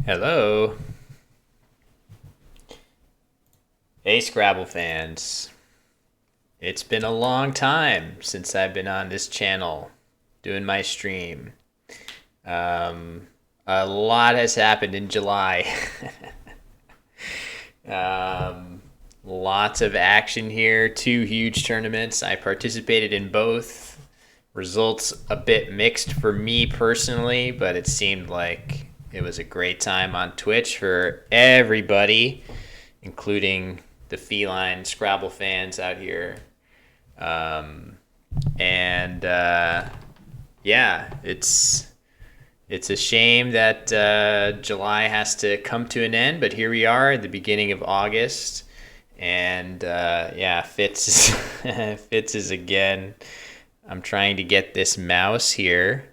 Hello. Hey, Scrabble fans. It's been a long time since I've been on this channel doing my stream. Um, a lot has happened in July. um, Lots of action here. Two huge tournaments. I participated in both. Results a bit mixed for me personally, but it seemed like it was a great time on Twitch for everybody, including the feline Scrabble fans out here. Um, and Yeah, it's a shame that July has to come to an end, but here we are at the beginning of August, and yeah, Fitz is Fitz is again. I'm trying to get this mouse here,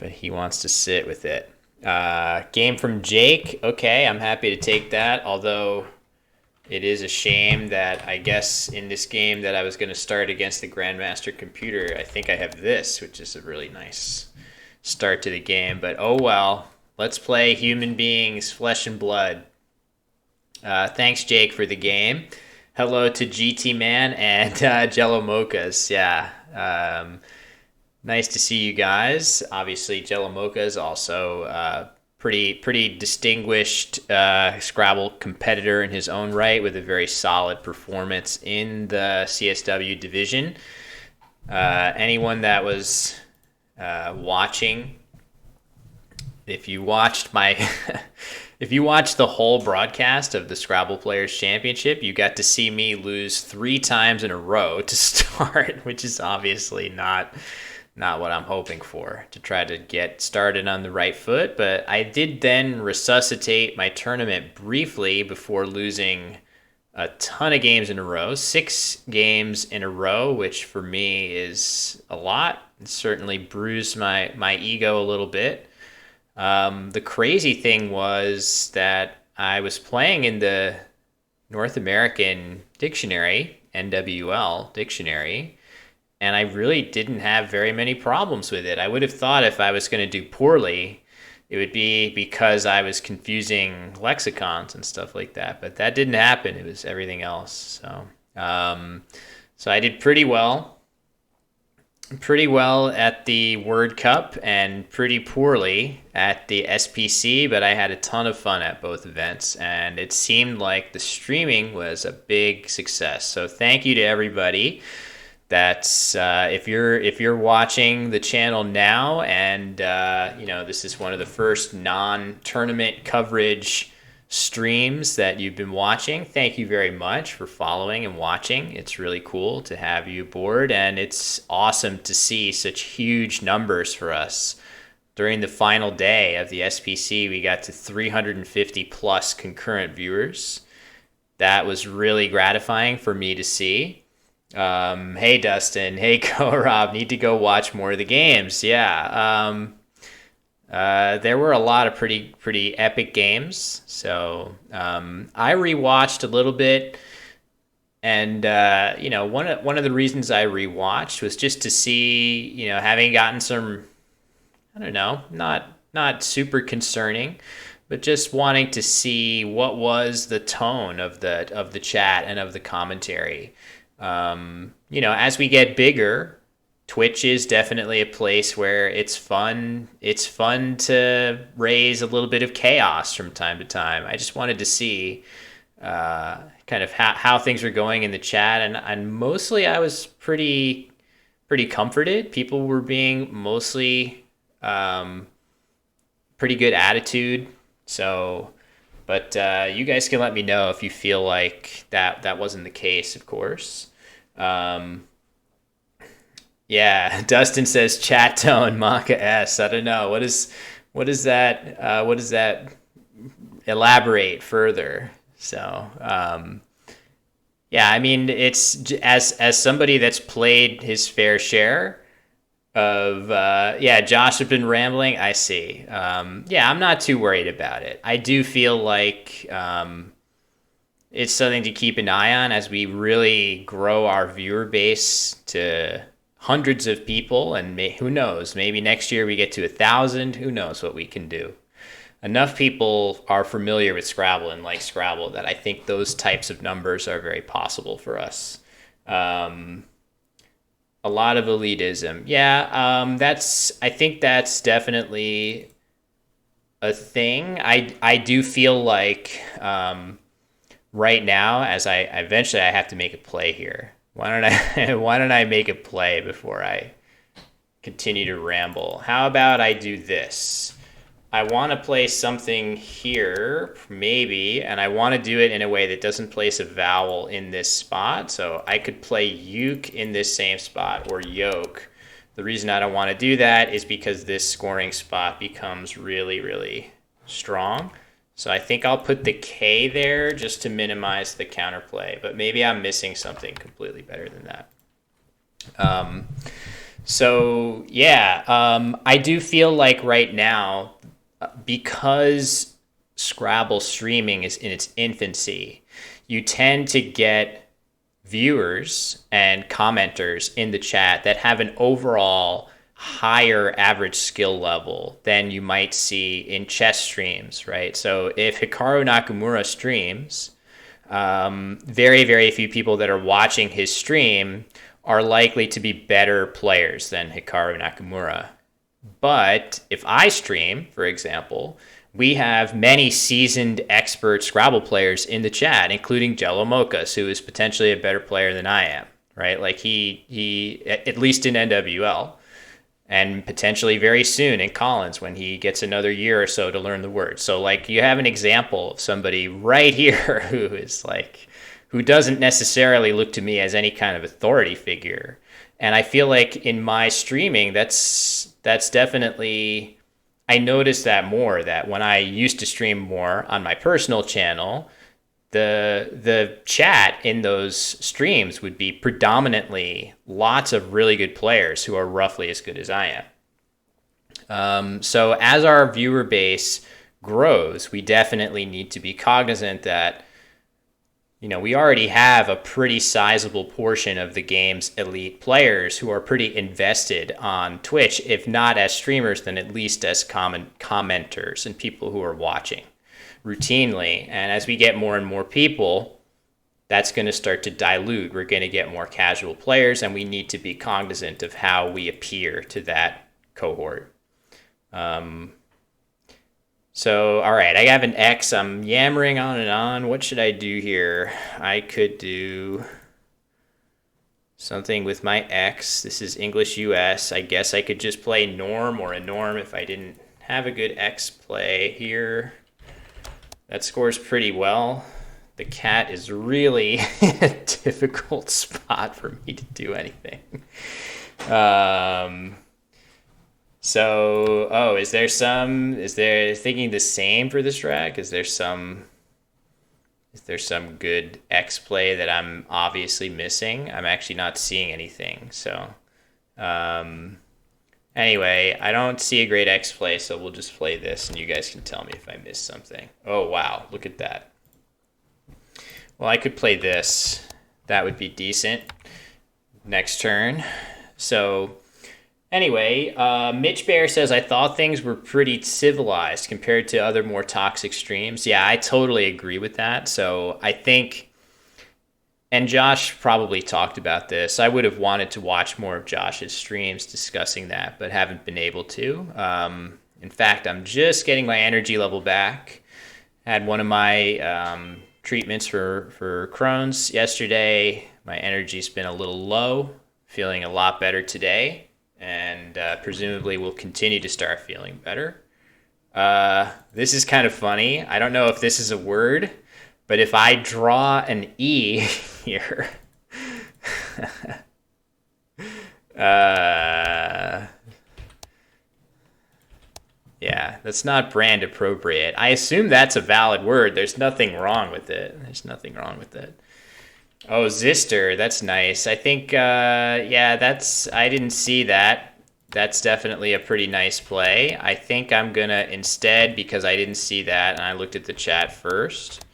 but he wants to sit with it. Game from Jake. Okay, I'm happy to take that. Although it is a shame that I guess in this game that I was going to start against the Grandmaster computer, I think I have this, which is a really nice start to the game. But oh well, let's play human beings, flesh and blood. Thanks, Jake, for the game. Hello to GT Man and Jello Mochas. Yeah. Nice to see you guys. Obviously, Jello Mocha is also pretty distinguished Scrabble competitor in his own right, with a very solid performance in the CSW division. Anyone that was watching, if you watched my if you watched the whole broadcast of the Scrabble Players Championship, you got to see me lose 3 times in a row to start, which is obviously not what I'm hoping for, to try to get started on the right foot. But I did then resuscitate my tournament briefly before losing a ton of games in a row, 6 games in a row, which for me is a lot. It certainly bruised my ego a little bit. The crazy thing was that I was playing in the North American Dictionary, NWL Dictionary, and I really didn't have very many problems with it. I would have thought if I was going to do poorly, it would be because I was confusing lexicons and stuff like that. But that didn't happen. It was everything else. So I did pretty well at the Word Cup and pretty poorly at the SPC, but I had a ton of fun at both events, and it seemed like the streaming was a big success. So thank you to everybody. That's if you're watching the channel now, and this is one of the first non-tournament coverage streams that you've been watching. Thank you very much for following and watching. It's really cool to have you aboard, and it's awesome to see such huge numbers for us. During the final day of the SPC, we got to 350 plus concurrent viewers. That was really gratifying for me to see. Hey Dustin, hey Go Rob, need to go watch more of the games. Yeah, there were a lot of pretty epic games. So I rewatched a little bit, and one of the reasons I rewatched was just to see, having gotten some, I don't know, not super concerning, but just wanting to see what was the tone of the chat and of the commentary. As we get bigger, Twitch is definitely a place where it's fun. It's fun to raise a little bit of chaos from time to time. I just wanted to see kind of how things were going in the chat, and mostly I was pretty comforted. People were being mostly pretty good attitude. So, but you guys can let me know if you feel like that wasn't the case, of course. Yeah, Dustin says chat tone Maka S. I don't know. What is that? What does that elaborate further? So, yeah, I mean, it's as somebody that's played his fair share of yeah, Josh has been rambling. I see. Yeah, I'm not too worried about it. I do feel like it's something to keep an eye on as we really grow our viewer base to hundreds of people, and who knows, maybe next year we get to 1,000. Who knows what we can do. enough people are familiar with Scrabble and like Scrabble that I think those types of numbers are very possible for us. Um, a lot of elitism. Yeah, I think that's definitely a thing. I do feel like right now, as I eventually I have to make a play here. Why don't I why don't I make a play before I continue to ramble? How about I do this? I want to place something here, maybe, and I want to do it in a way that doesn't place a vowel in this spot. So I could play uke in this same spot or yoke. The reason I don't want to do that is because this scoring spot becomes really, really strong. So I think I'll put the K there just to minimize the counterplay, but maybe I'm missing something completely better than that. So yeah, I do feel like right now, because Scrabble streaming is in its infancy, you tend to get viewers and commenters in the chat that have an overall higher average skill level than you might see in chess streams, right? So if Hikaru Nakamura streams, very, very few people that are watching his stream are likely to be better players than Hikaru Nakamura. But if I stream, for example, we have many seasoned expert Scrabble players in the chat, including Jello Mochas, who is potentially a better player than I am, right? Like he at least in NWL, and potentially very soon in Collins when he gets another year or so to learn the words. So like you have an example of somebody right here who doesn't necessarily look to me as any kind of authority figure. And I feel like in my streaming, that's definitely, I noticed that more, that when I used to stream more on my personal channel, the chat in those streams would be predominantly lots of really good players who are roughly as good as I am. So as our viewer base grows, we definitely need to be cognizant that, you know, we already have a pretty sizable portion of the game's elite players who are pretty invested on Twitch, if not as streamers, then at least as commenters and people who are watching routinely. And as we get more and more people, that's going to start to dilute. We're going to get more casual players, and we need to be cognizant of how we appear to that cohort. So, all right, I have an X. I'm yammering on and on. What should I do here? I could do something with my X. This is English US. I guess I could just play norm or a norm if I didn't have a good X play here. That scores pretty well. The cat is really a difficult spot for me to do anything. So, is there thinking the same for this drag? Is there some good X play that I'm obviously missing? I'm actually not seeing anything. So, anyway, I don't see a great X play, so we'll just play this and you guys can tell me if I missed something. Oh, wow, look at that. Well, I could play this. That would be decent. Next turn. So, anyway, Mitch Bear says, I thought things were pretty civilized compared to other more toxic streams. Yeah, I totally agree with that. So I think, and Josh probably talked about this, I would have wanted to watch more of Josh's streams discussing that, but haven't been able to. In fact, I'm just getting my energy level back. Had one of my treatments for Crohn's yesterday. My energy's been a little low, feeling a lot better today, and presumably will continue to start feeling better. This is kind of funny. I don't know if this is a word, but if I draw an E here, yeah, that's not brand appropriate. I assume that's a valid word. There's nothing wrong with it. Oh, Zister, that's nice. I think, I didn't see that. That's definitely a pretty nice play. I think I'm going to instead, because I didn't see that and I looked at the chat first,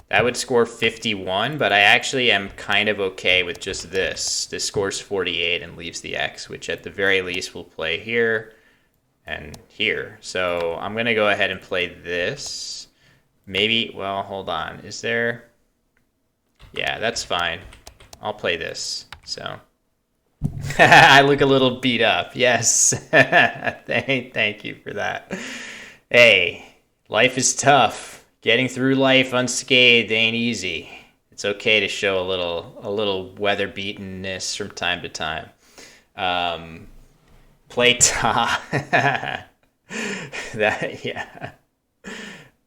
that would score 51, but I actually am kind of okay with just this. This scores 48 and leaves the X, which at the very least will play here. and here. So I'm going to go ahead and play this. Maybe, well, hold on. Is there... Yeah, that's fine. I'll play this. So I look a little beat up. Yes. Thank you for that. Hey, life is tough. Getting through life unscathed ain't easy. It's okay to show a little weather beatenness from time to time. Play top. That yeah.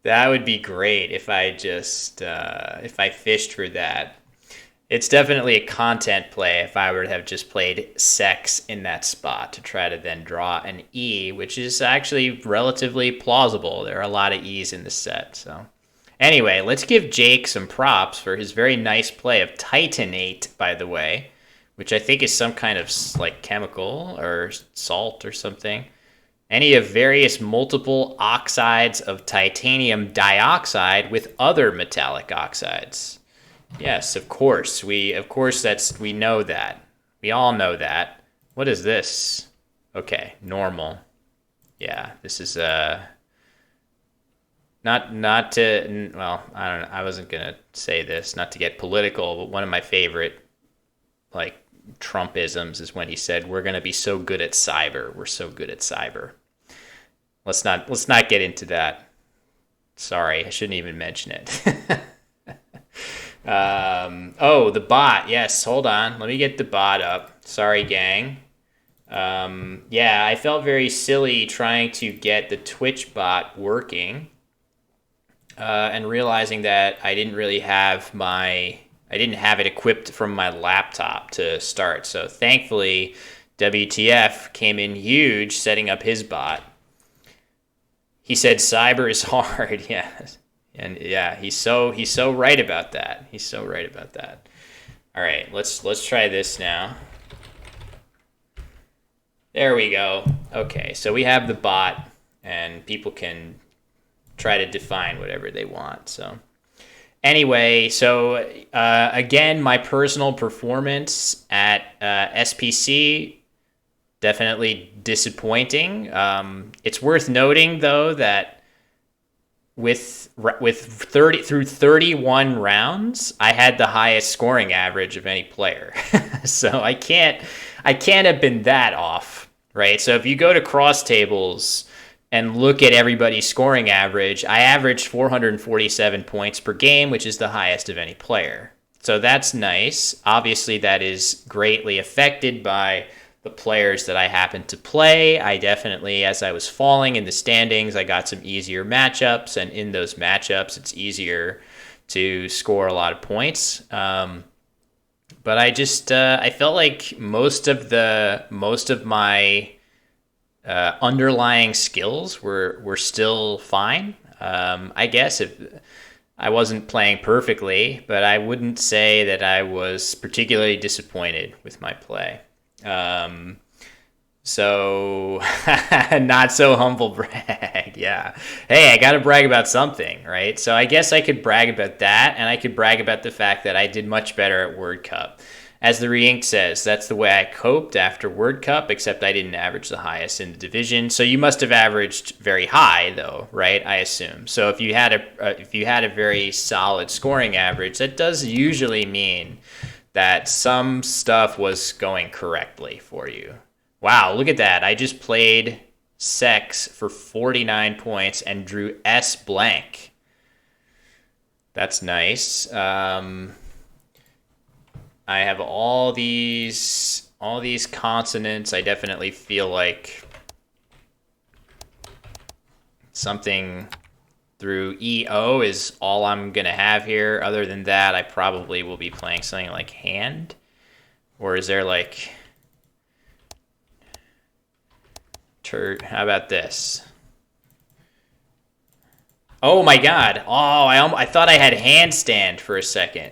That would be great if I just if I fished for that. It's definitely a content play if I were to have just played sex in that spot to try to then draw an E, which is actually relatively plausible. There are a lot of E's in the set. So anyway, let's give Jake some props for his very nice play of Titanate, by the way, which I think is some kind of like chemical or salt or something. Any of various multiple oxides of titanium dioxide with other metallic oxides. Yes, of course. We know that. We all know that. What is this? Okay, normal. Yeah, this is not to, well, I don't know. I wasn't going to say this, not to get political, but one of my favorite like Trumpisms is when he said, "We're going to be so good at cyber. We're so good at cyber." Let's not get into that. Sorry, I shouldn't even mention it. Oh, the bot. Yes, hold on. Let me get the bot up. Sorry, gang. Yeah, I felt very silly trying to get the Twitch bot working, and realizing that I didn't have it equipped from my laptop to start. So thankfully, WTF came in huge setting up his bot. He said cyber is hard. Yes. And yeah, he's so right about that. He's so right about that. All right, let's try this now. There we go. Okay, so we have the bot, and people can try to define whatever they want. So anyway, so again, my personal performance at SPC, definitely disappointing. It's worth noting, though, that with 31 rounds, I had the highest scoring average of any player. So I can't have been that off, right? So if you go to Cross Tables and look at everybody's scoring average, I averaged 447 points per game, which is the highest of any player. So that's nice. Obviously, that is greatly affected by the players that I happened to play. I definitely, as I was falling in the standings, I got some easier matchups, and in those matchups, it's easier to score a lot of points. But I just I felt like most of my underlying skills were still fine. I guess if I wasn't playing perfectly, but I wouldn't say that I was particularly disappointed with my play. So not so humble brag. Yeah. Hey, I got to brag about something, right? So I guess I could brag about that, and I could brag about the fact that I did much better at World Cup. As the Reinked says, that's the way I coped after World Cup, except I didn't average the highest in the division. So you must have averaged very high, though, right? I assume. So if you had a very solid scoring average, that does usually mean that some stuff was going correctly for you. Wow, look at that. I just played Sex for 49 points and drew S blank. That's nice. I have all these consonants. I definitely feel like something through EO is all I'm going to have here. Other than that, I probably will be playing something like hand. Or is there like... How about this? Oh my god. Oh, I thought I had handstand for a second.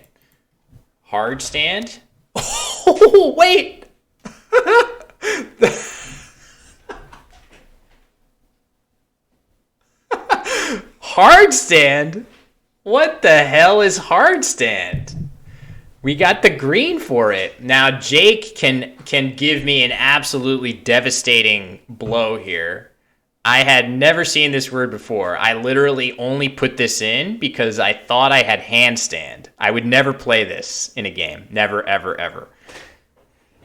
Hard stand? Oh, wait! Hard stand? What the hell is hard stand? We got the green for it. Now Jake can give me an absolutely devastating blow here. I had never seen this word before. I literally only put this in because I thought I had handstand. I would never play this in a game. Never, ever, ever.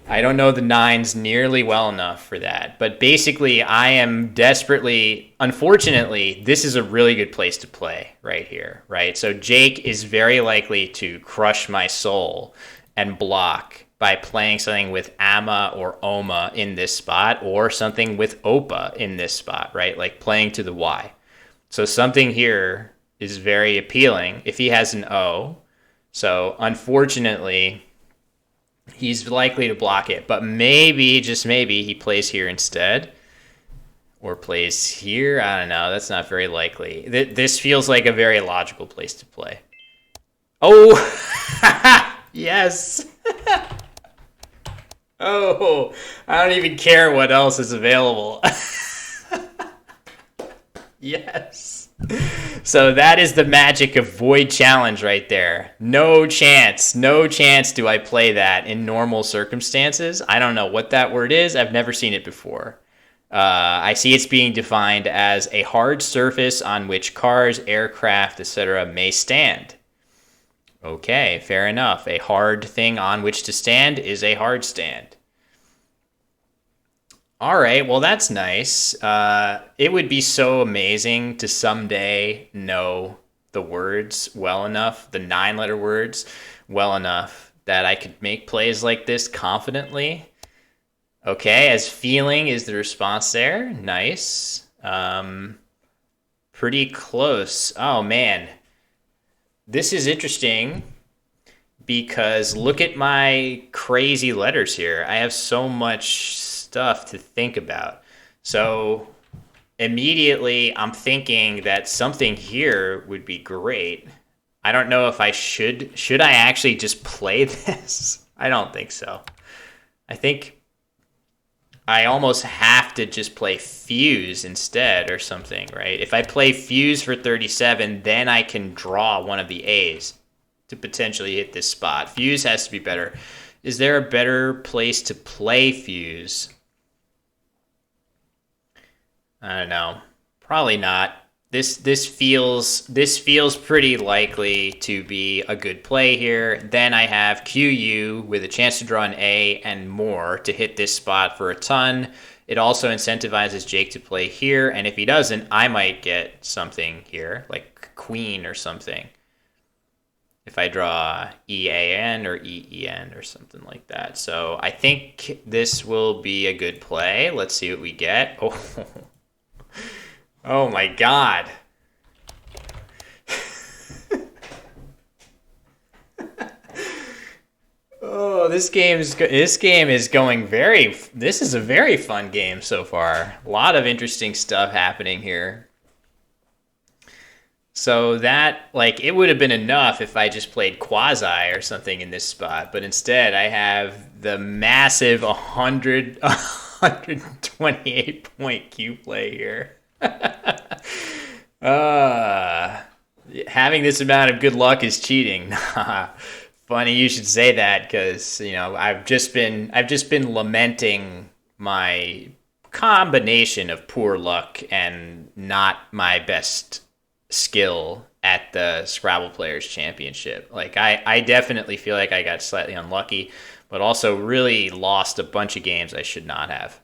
I don't know the nines nearly well enough for that. But basically, I am desperately, unfortunately, this is a really good place to play right here, right? So Jake is very likely to crush my soul and block by playing something with Ama or Oma in this spot or something with Opa in this spot, right? Like playing to the Y. So something here is very appealing if he has an O. So unfortunately, he's likely to block it, but maybe, just maybe, he plays here instead or plays here. I don't know. That's not very likely. This feels like a very logical place to play. Oh, yes. Oh, I don't even care what else is available. Yes. So that is the magic of Void Challenge right there. No chance do I play that in normal circumstances. I don't know what that word is. I've never seen it before. I see it's being defined as a hard surface on which cars, aircraft, etc. may stand. Okay, fair enough. A hard thing on which to stand is a hard stand. All right, well, that's nice. It would be so amazing to someday know the words well enough, the 9-letter words well enough that I could make plays like this confidently. Okay, as feeling is the response there. Nice. Pretty close. Oh, man. This is interesting because look at my crazy letters here. I have so much stuff to think about. So immediately I'm thinking that something here would be great. I don't know if I should I actually just play this? I don't think so. I think I almost have to just play Fuse instead or something, right? If I play Fuse for 37, then I can draw one of the A's to potentially hit this spot. Fuse has to be better. Is there a better place to play Fuse? I don't know. Probably not. This feels pretty likely to be a good play here. Then I have QU with a chance to draw an A and more to hit this spot for a ton. It also incentivizes Jake to play here, and if he doesn't, I might get something here, like Queen or something. If I draw EAN or EEN or something like that. So I think this will be a good play. Let's see what we get. Oh, oh my God. Oh, this game is going very. This is a very fun game so far. A lot of interesting stuff happening here. So that, like, it would have been enough if I just played Quasi or something in this spot, but instead I have the massive 128 point Q play here. Having this amount of good luck is cheating. Funny you should say that because I've just been lamenting my combination of poor luck and not my best skill at the Scrabble Players Championship. Like I definitely feel like I got slightly unlucky, but also really lost a bunch of games I should not have.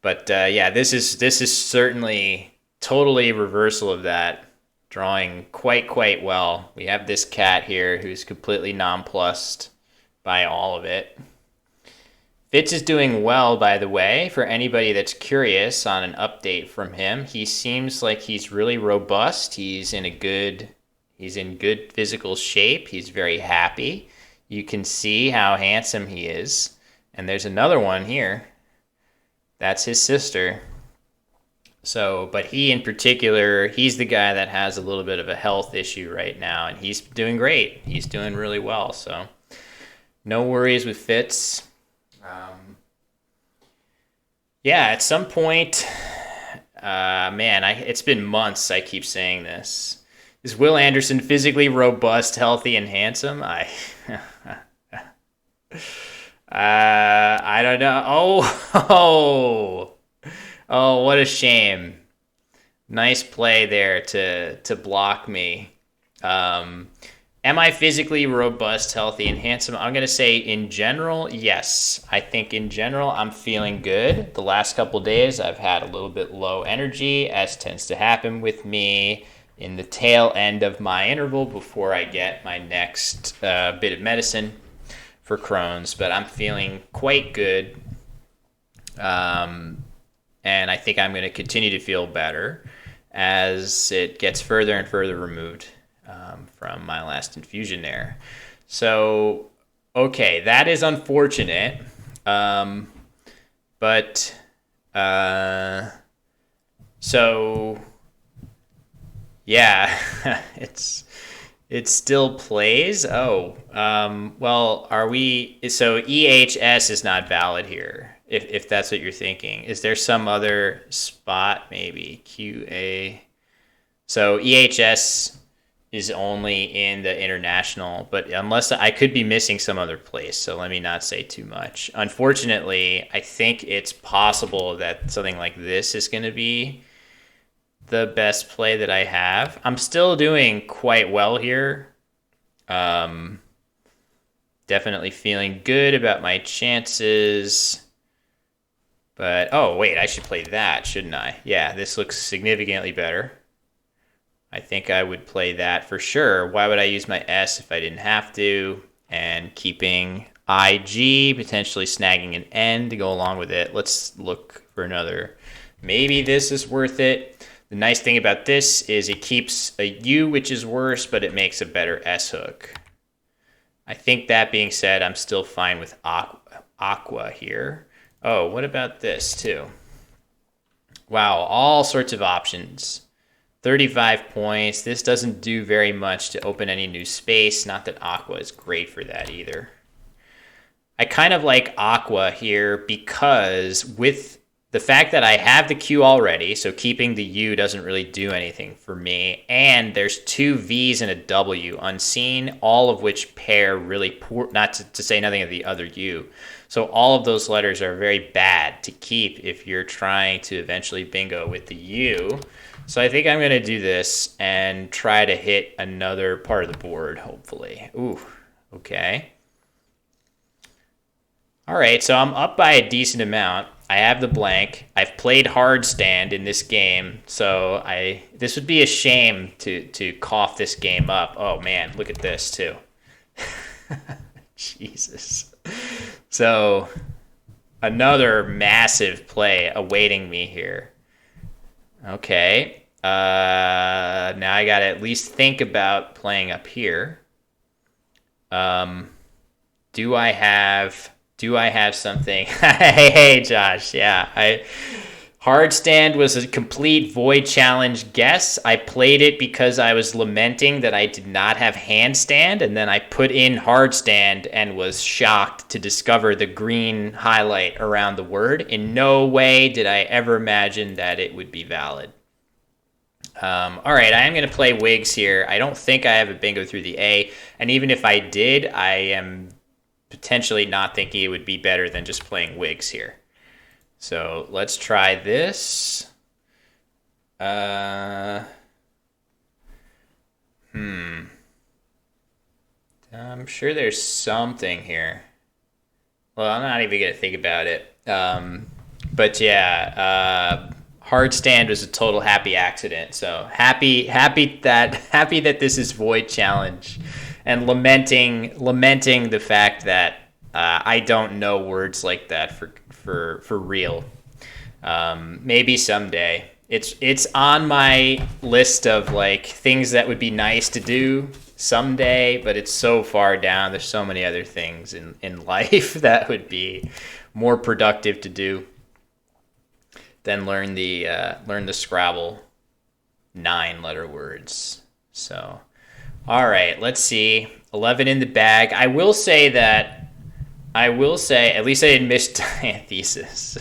But yeah, this is certainly totally reversal of that. Drawing quite well. We have this cat here who's completely nonplussed by all of it. Fitz is doing well, by the way, for anybody that's curious on an update from him. He seems like he's really robust. He's in good physical shape. He's very happy. You can see how handsome he is. And there's another one here. That's his sister. So, but he in particular, he's the guy that has a little bit of a health issue right now, and he's doing great. He's doing really well, so no worries with Fitz. Yeah, at some point, it's been months I keep saying this. Is Will Anderson physically robust, healthy, and handsome? I don't know. Oh, what a shame. Nice play there to block me. Um, am I physically robust, healthy, and handsome? I'm gonna say in general, yes. I think in general I'm feeling good. The last couple days I've had a little bit low energy, as tends to happen with me in the tail end of my interval before I get my next bit of medicine for Crohn's. But I'm feeling quite good, and I think I'm going to continue to feel better as it gets further and further removed from my last infusion there. So, okay, that is unfortunate. But, so, yeah, it still plays. Oh, well, are we? So EHS is not valid here. If that's what you're thinking, is there some other spot maybe QA? So EHS is only in the international, but unless I could be missing some other place, so let me not say too much. Unfortunately, I think it's possible that something like this is going to be the best play that I have. I'm still doing quite well here. Definitely feeling good about my chances. But, oh, wait, I should play that, shouldn't I? Yeah, this looks significantly better. I think I would play that for sure. Why would I use my S if I didn't have to? And keeping IG, potentially snagging an N to go along with it. Let's look for another. Maybe this is worth it. The nice thing about this is it keeps a U, which is worse, but it makes a better S hook. I think that being said, I'm still fine with Aqua here. Oh, what about this too? Wow, all sorts of options. 35 points. This doesn't do very much to open any new space. Not that Aqua is great for that either. I kind of like Aqua here because with the fact that I have the Q already, so keeping the U doesn't really do anything for me, and there's two V's and a W unseen, all of which pair really poor, not to say nothing of the other U. So all of those letters are very bad to keep if you're trying to eventually bingo with the U. So I think I'm going to do this and try to hit another part of the board, hopefully. Ooh, okay. All right, so I'm up by a decent amount. I have the blank. I've played hard stand in this game, so this would be a shame to cough this game up. Oh man, look at this too. Jesus. So another massive play awaiting me here. Okay. Now I gotta at least think about playing up here. Do I have something? Hey, Josh. Yeah, hard stand was a complete void challenge guess. I played it because I was lamenting that I did not have handstand, and then I put in hard stand and was shocked to discover the green highlight around the word. In no way did I ever imagine that it would be valid. All right, I am going to play Wigs here. I don't think I have a bingo through the A, and even if I did, I am potentially not thinking it would be better than just playing Wigs here. So let's try this. I'm sure there's something here. Well, I'm not even going to think about it. But yeah, hard stand was a total happy accident. So happy that this is void challenge, and lamenting the fact that I don't know words like that for real. Maybe someday. It's on my list of like things that would be nice to do someday, but it's so far down. There's so many other things in life that would be more productive to do than learn the Scrabble 9-letter words. So, all right, let's see. 11 in the bag. I will say, at least I didn't miss diathesis.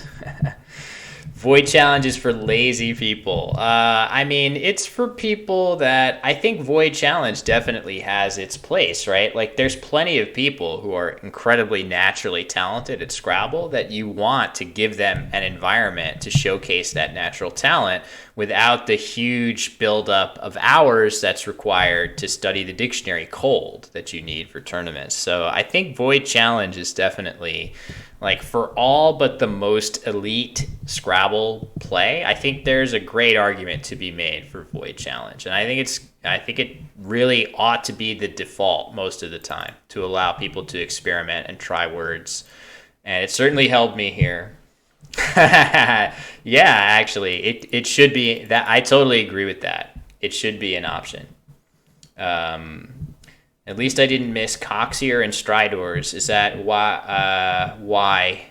Void challenge is for lazy people. I mean, it's for people that I think void challenge definitely has its place, right? Like, there's plenty of people who are incredibly naturally talented at Scrabble that you want to give them an environment to showcase that natural talent without the huge buildup of hours that's required to study the dictionary cold that you need for tournaments. So I think Void Challenge is definitely, like, for all but the most elite Scrabble play, I think there's a great argument to be made for Void Challenge. And I think it really ought to be the default most of the time to allow people to experiment and try words. And it certainly helped me here. Yeah, actually, it should be that. I totally agree with that. It should be an option. At least I didn't miss Coxier and Stridors. Is that why? Why?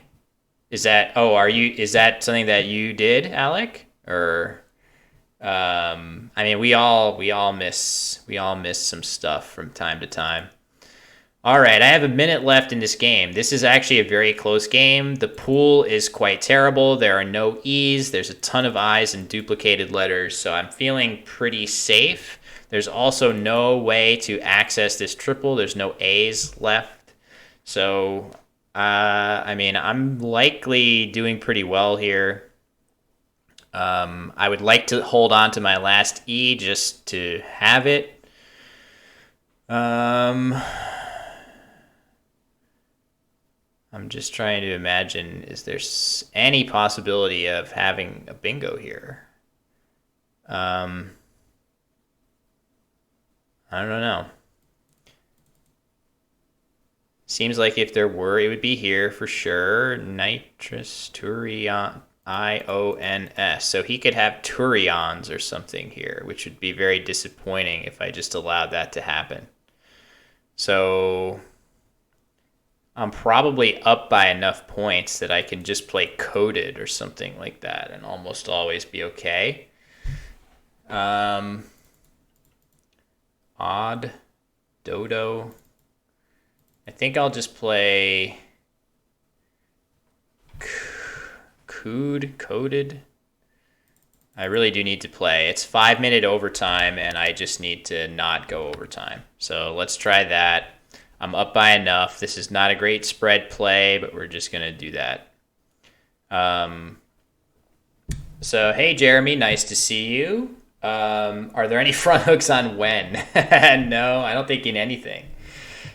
Is that? Oh, are you? Is that something that you did, Alec? Or, I mean, we all miss some stuff from time to time. All right, I have a minute left in this game. This is actually a very close game. The pool is quite terrible. There are no E's. There's a ton of I's and duplicated letters, so I'm feeling pretty safe. There's also no way to access this triple. There's no A's left. So, I mean, I'm likely doing pretty well here. I would like to hold on to my last E just to have it. I'm just trying to imagine, is there any possibility of having a bingo here? I don't know. Seems like if there were, it would be here for sure. Nitrous Turion, IONS. So he could have Turions or something here, which would be very disappointing if I just allowed that to happen. So I'm probably up by enough points that I can just play Coded or something like that and almost always be okay. Odd, Dodo. I think I'll just play Coded. I really do need to play. It's 5-minute overtime, and I just need to not go overtime. So let's try that. I'm up by enough. This is not a great spread play, but we're just going to do that. So, hey, Jeremy, nice to see you. Are there any front hooks on when? No, I don't think in anything.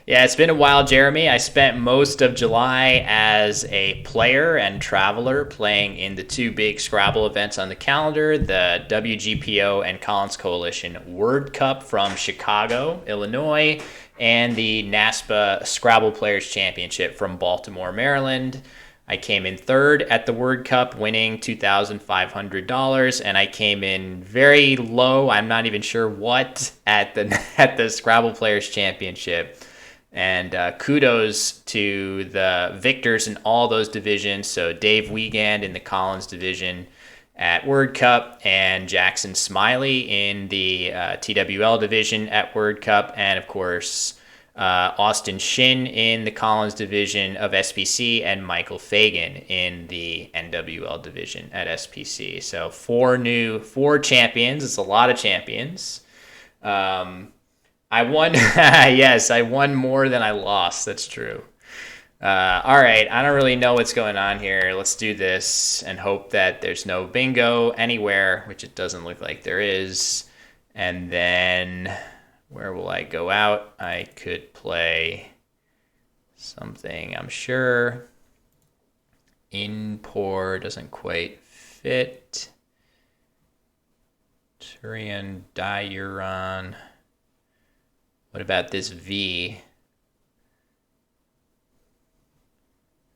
Yeah, it's been a while, Jeremy. I spent most of July as a player and traveler playing in the two big Scrabble events on the calendar, the WGPO and Collins Coalition Word Cup from Chicago, Illinois, and the NASPA Scrabble Players Championship from Baltimore, Maryland. I came in third at the Word Cup, winning $2,500, and I came in very low, I'm not even sure what, at the Scrabble Players Championship. And kudos to the victors in all those divisions. So Dave Wiegand in the Collins division at Word Cup, and Jackson Smiley in the TWL division at Word Cup, and of course Austin Shin in the Collins division of SPC, and Michael Fagan in the NWL division at SPC. So four champions. It's a lot of champions. I won. Yes, I won more than I lost. That's true. All right, I don't really know what's going on here. Let's do this and hope that there's no bingo anywhere, which it doesn't look like there is. And then where will I go out? I could play something, I'm sure. Inpour doesn't quite fit. Turian Diuron. What about this V?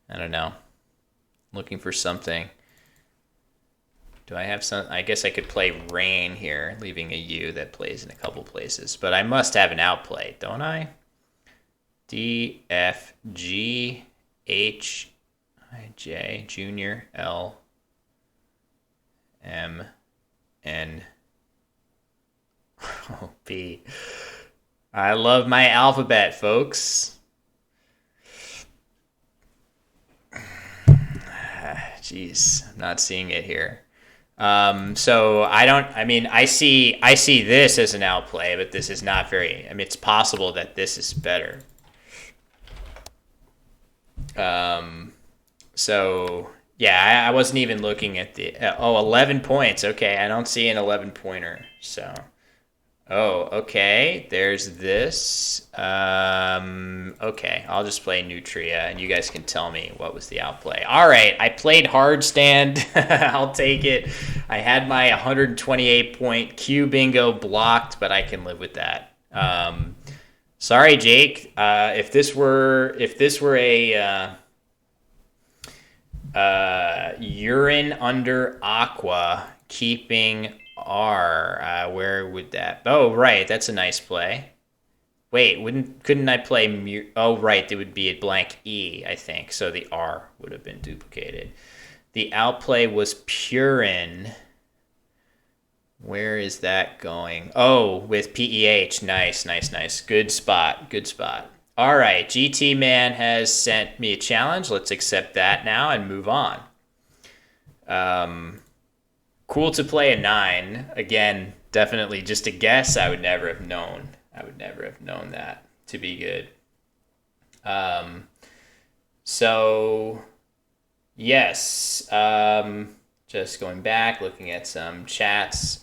I don't know. Looking for something. Do I have some? I guess I could play Rain here, leaving a U that plays in a couple places. But I must have an outplay, don't I? D, F, G, H, I, J, Junior, L, M, N, O, P. I love my alphabet, folks. Jeez, I'm not seeing it here. So I see this as an outplay, but this is not very, it's possible that this is better. So Yeah, I wasn't even looking at the. 11 points. Okay, I don't see an 11 pointer. So. Oh, okay. There's this. Okay, I'll just play Nutria, and you guys can tell me what was the outplay. All right, I played hard stand. I'll take it. I had my 128 point Q bingo blocked, but I can live with that. Sorry, Jake. If this were a urine under aqua, keeping R. Where would that? Oh, right. That's a nice play. Wait, couldn't I play? Oh, right. It would be a blank E, I think. So the R would have been duplicated. The outplay was Purin. Where is that going? Oh, with PEH. Nice, nice, nice. Good spot. Good spot. All right. GT Man has sent me a challenge. Let's accept that now and move on. Cool to play a 9. Again, definitely just a guess. I would never have known. That to be good. So, yes. Just going back, looking at some chats.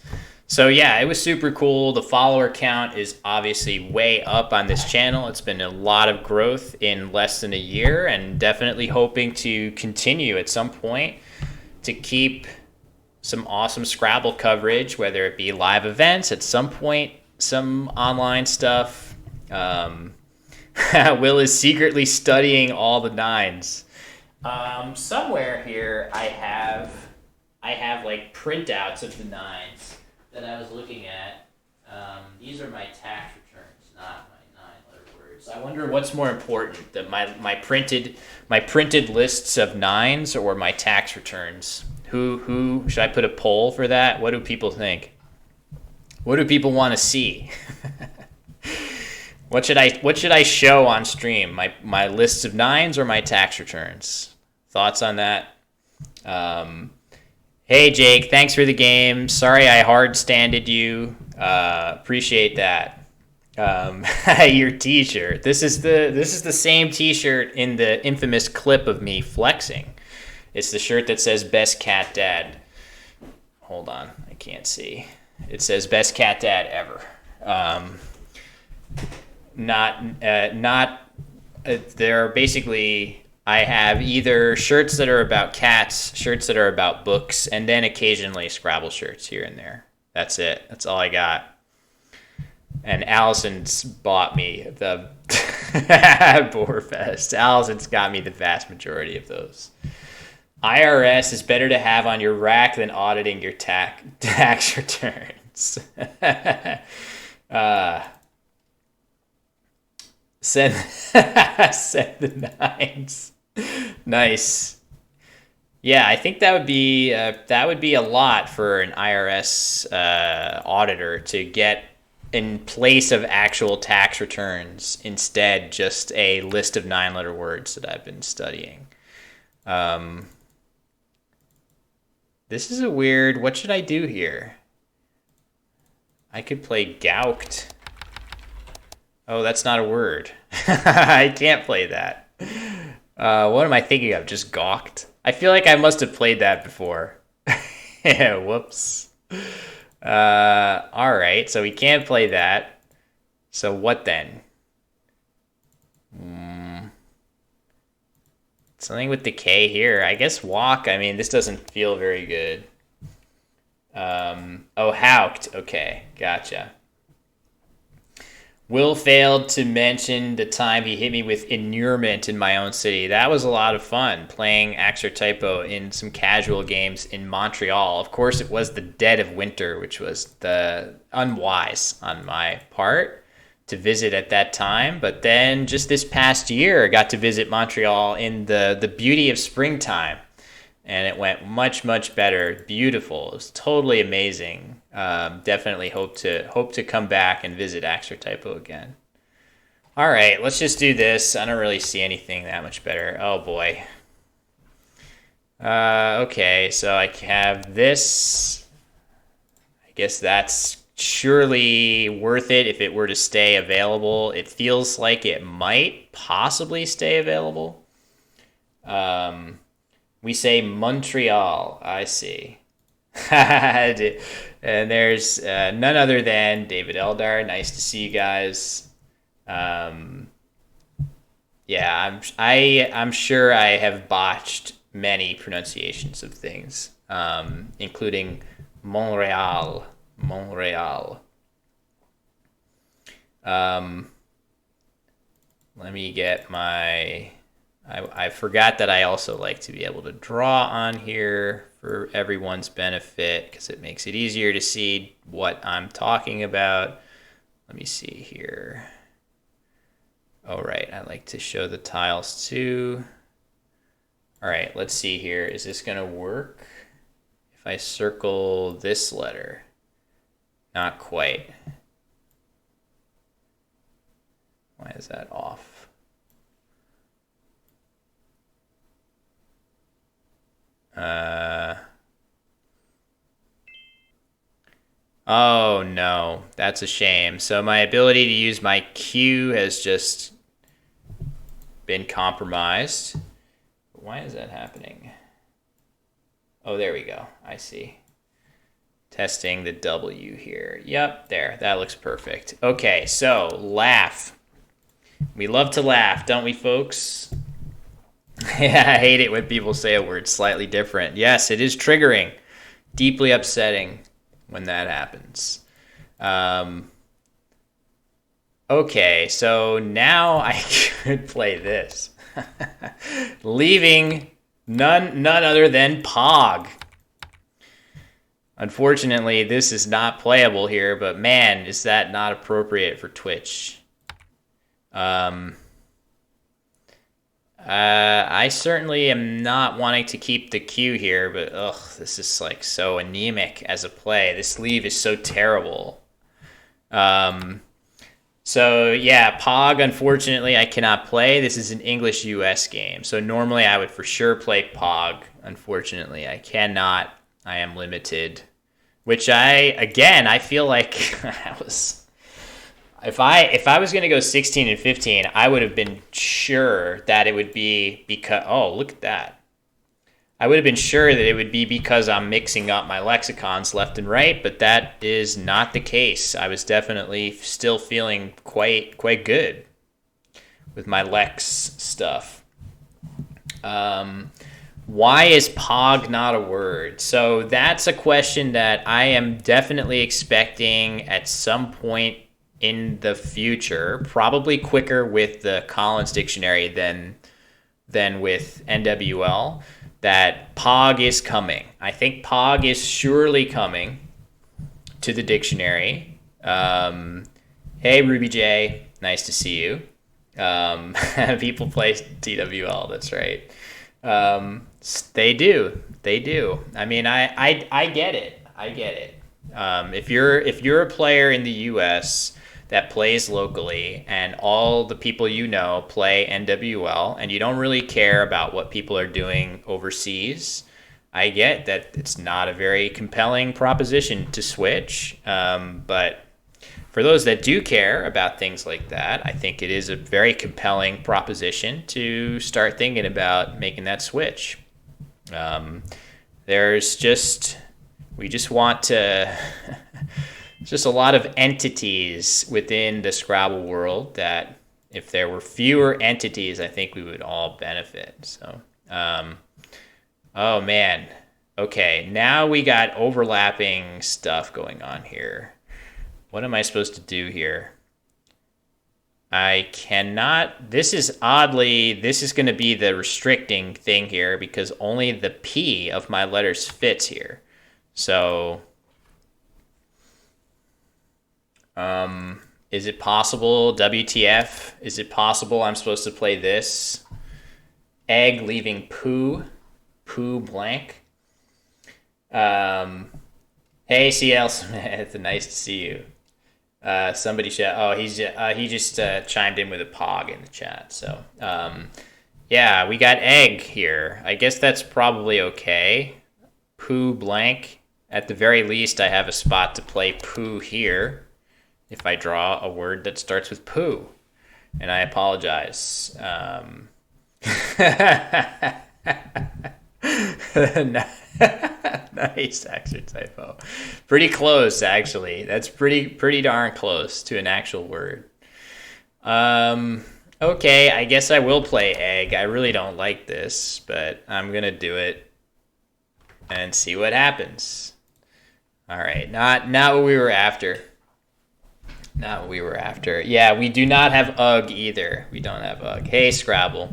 So, yeah, it was super cool. The follower count is obviously way up on this channel. It's been a lot of growth in less than a year, and definitely hoping to continue at some point to keep some awesome Scrabble coverage, whether it be live events at some point, some online stuff. Will is secretly studying all the 9s. Somewhere here I have like printouts of the 9s that I was looking at. These are my tax returns, not my 9-letter words. I wonder what's more important, that my printed lists of 9s or my tax returns. Who should I put a poll for that? What do people think? What do people want to see? What should I show on stream? My lists of 9s or my tax returns? Thoughts on that? Hey Jake, thanks for the game. Sorry I hard standed you. Appreciate that. Your T-shirt. This is the same T-shirt in the infamous clip of me flexing. It's the shirt that says Best Cat Dad. Hold on, I can't see. It says Best Cat Dad ever. There are basically, I have either shirts that are about cats, shirts that are about books, and then occasionally Scrabble shirts here and there. That's it. That's all I got. And Allison's bought me the Boarfest. Allison's got me the vast majority of those. IRS is better to have on your rack than auditing your tax returns. Send the 9s. Nice. Yeah, I think that would be a lot for an IRS auditor to get in place of actual tax returns. Instead, just a list of 9-letter words that I've been studying. This is a weird. What should I do here? I could play gouked. Oh, that's not a word. I can't play that. What am I thinking of? Just gawked? I feel like I must have played that before. Yeah, whoops. All right, so we can't play that. So what then? Something with the K here. I guess walk. I mean, this doesn't feel very good. Oh, howked. Okay, gotcha. Will failed to mention the time he hit me with inurement in my own city. That was a lot of fun, playing Axer Typo in some casual games in Montreal. Of course, it was the dead of winter, which was the unwise on my part to visit at that time. But then just this past year, I got to visit Montreal in the beauty of springtime. And it went much, much better. Beautiful. It was totally amazing. Definitely hope to come back and visit Axer Typo again. All right, let's just do this. I don't really see anything that much better. Oh, boy. Okay, so I have this. I guess that's surely worth it if it were to stay available. It feels like it might possibly stay available. We say Montreal. I see. And there's none other than David Eldar. Nice to see you guys. Um, yeah, I'm sure I have botched many pronunciations of things, including Montreal. Montreal. Um, Let me get my. I forgot that I also like to be able to draw on here for everyone's benefit because it makes it easier to see what I'm talking about. Let me see here. Oh, right. I like to show the tiles too. All right, let's see here. Is this going to work? If I circle this letter, not quite. Why is that off? Oh no, that's a shame. So my ability to use my Q has just been compromised. Why is that happening? Oh, there we go. I see. Testing the W here. Yep, there. That looks perfect. Okay, so laugh. We love to laugh, don't we, folks? Yeah, I hate it when people say a word slightly different. Yes, it is triggering, deeply upsetting when that happens. Okay, so now I could play this. Leaving none other than Pog. Unfortunately, this is not playable here, but man, is that not appropriate for Twitch. I certainly am not wanting to keep the Q here, but this is like so anemic as a play. This leave is so terrible. So yeah, Pog, unfortunately, I cannot play. This is an English US game. So normally I would for sure play Pog. Unfortunately, I cannot. I am limited. Which I feel like I was. If I was going to go 16 and 15, I would have been sure that it would be because, oh, look at that. I would have been sure that it would be because I'm mixing up my lexicons left and right, but that is not the case. I was definitely still feeling quite good with my lex stuff. Why is Pog not a word? So that's a question that I am definitely expecting at some point in the future, probably quicker with the Collins Dictionary than with NWL, that Pog is coming. I think Pog is surely coming to the dictionary. Hey, Ruby J, nice to see you. People play TWL, that's right. They do. I mean, I get it. If you're a player in the U.S. that plays locally and all the people you know play NWL and you don't really care about what people are doing overseas, I get that it's not a very compelling proposition to switch. But for those that do care about things like that, I think it is a very compelling proposition to start thinking about making that switch. We just want to. Just a lot of entities within the Scrabble world that if there were fewer entities, I think we would all benefit. So, oh man. Okay, now we got overlapping stuff going on here. What am I supposed to do here? I cannot. This is going to be the restricting thing here because only the P of my letters fits here. So, is it possible, WTF? Is it possible I'm supposed to play this? Egg leaving poo blank. Hey, CL Smith, nice to see you. Somebody he just chimed in with a Pog in the chat. So, yeah, we got egg here. I guess that's probably okay. Poo blank. At the very least, I have a spot to play poo here if I draw a word that starts with poo. And I apologize. Nice extra typo. Pretty close, actually. That's pretty darn close to an actual word. Um, okay, I guess I will play egg. I really don't like this, but I'm gonna do it and see what happens. All right, not what we were after. Not what we were after. Yeah, we do not have UG either. We don't have UG. Hey, Scrabble.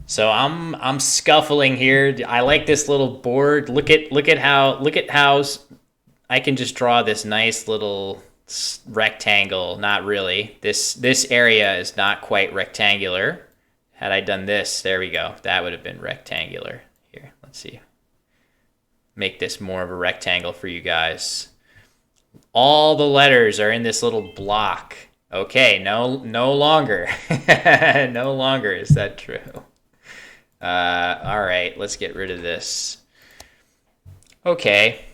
So I'm scuffling here. I like this little board. Look at how I can just draw this nice little rectangle. Not really. This area is not quite rectangular. Had I done this, there we go. That would have been rectangular. Here, let's see. Make this more of a rectangle for you guys. All the letters are in this little block. Okay, no longer. No longer is that true. All right, let's get rid of this. Okay.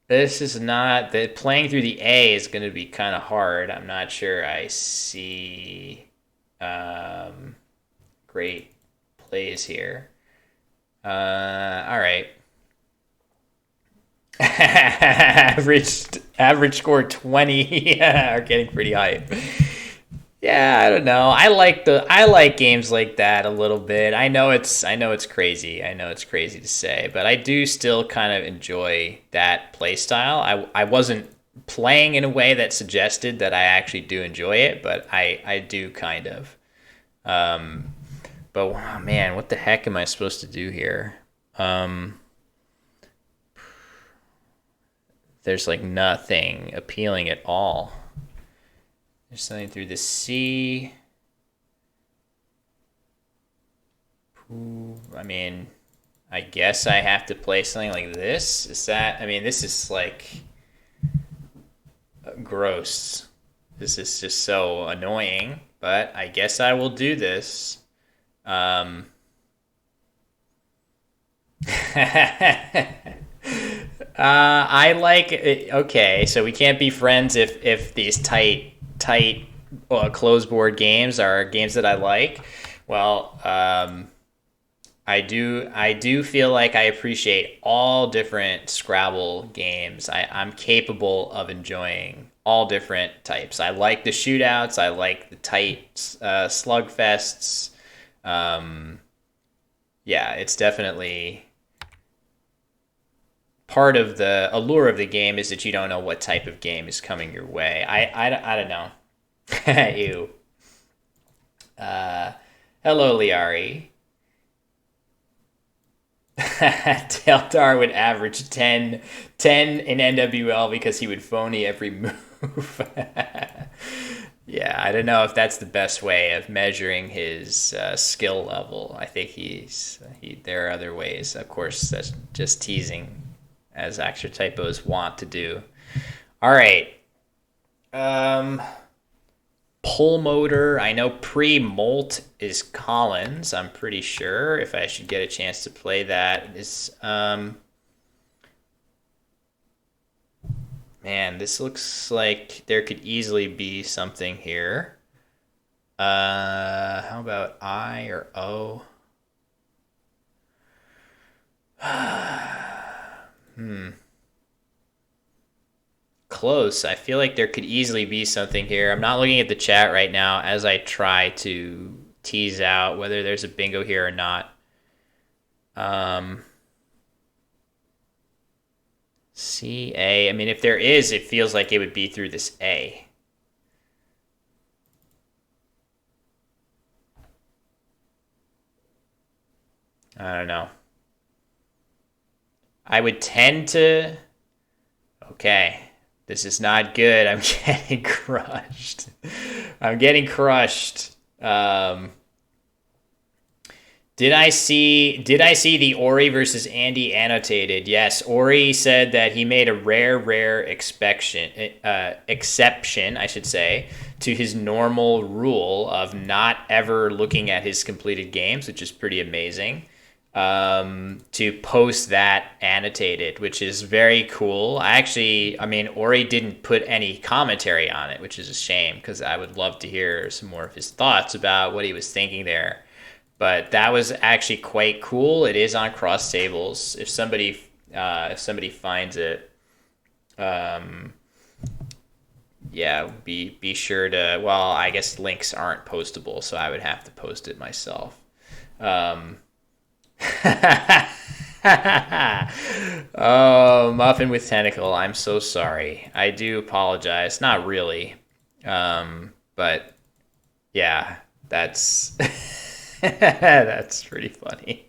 This is not the playing through the A is going to be kind of hard. I'm not sure I see great plays here. All right. average score 20 are getting pretty hype. Yeah, I don't know. I like games like that a little bit. I know it's crazy. I know it's crazy to say, but I do still kind of enjoy that play style. I wasn't playing in a way that suggested that I actually do enjoy it, but I do kind of. But oh, man, what the heck am I supposed to do here? There's like nothing appealing at all. There's something through the C. I mean, I guess I have to play something like this. This is like gross. This is just so annoying, but I guess I will do this. I like it. Okay, so we can't be friends if these tight closed board games are games that I like. Well, I do feel like I appreciate all different Scrabble games. I'm capable of enjoying all different types. I like the shootouts. I like the tight slugfests. Yeah, it's definitely part of the allure of the game is that you don't know what type of game is coming your way. I don't know. Ew. Hello, Liari. Teldar would average 10 in NWL because he would phony every move. Yeah, I don't know if that's the best way of measuring his skill level. I think there are other ways. Of course, that's just teasing, as extra typos want to do. All right. Pulmotor. I know pre-molt is Collins. I'm pretty sure. If I should get a chance to play that, man, this looks like there could easily be something here. How about I or O? Close. I feel like there could easily be something here. I'm not looking at the chat right now as I try to tease out whether there's a bingo here or not. C, A. I mean, if there is, it feels like it would be through this A. I don't know. I would tend to... Okay. This is not good. I'm getting crushed. I'm getting crushed. Did I see the Ori versus Andy annotated? Yes, Ori said that he made a rare exception, I should say, to his normal rule of not ever looking at his completed games, which is pretty amazing. To post that annotated, which is very cool. Ori didn't put any commentary on it, which is a shame because I would love to hear some more of his thoughts about what he was thinking there. But that was actually quite cool. It is on Cross Tables. If somebody finds it, um, yeah, be sure to. Well, I guess links aren't postable, so I would have to post it myself. Um, oh, Muffin with Tentacle. I'm so sorry. I do apologize. Not really. But yeah, that's that's pretty funny.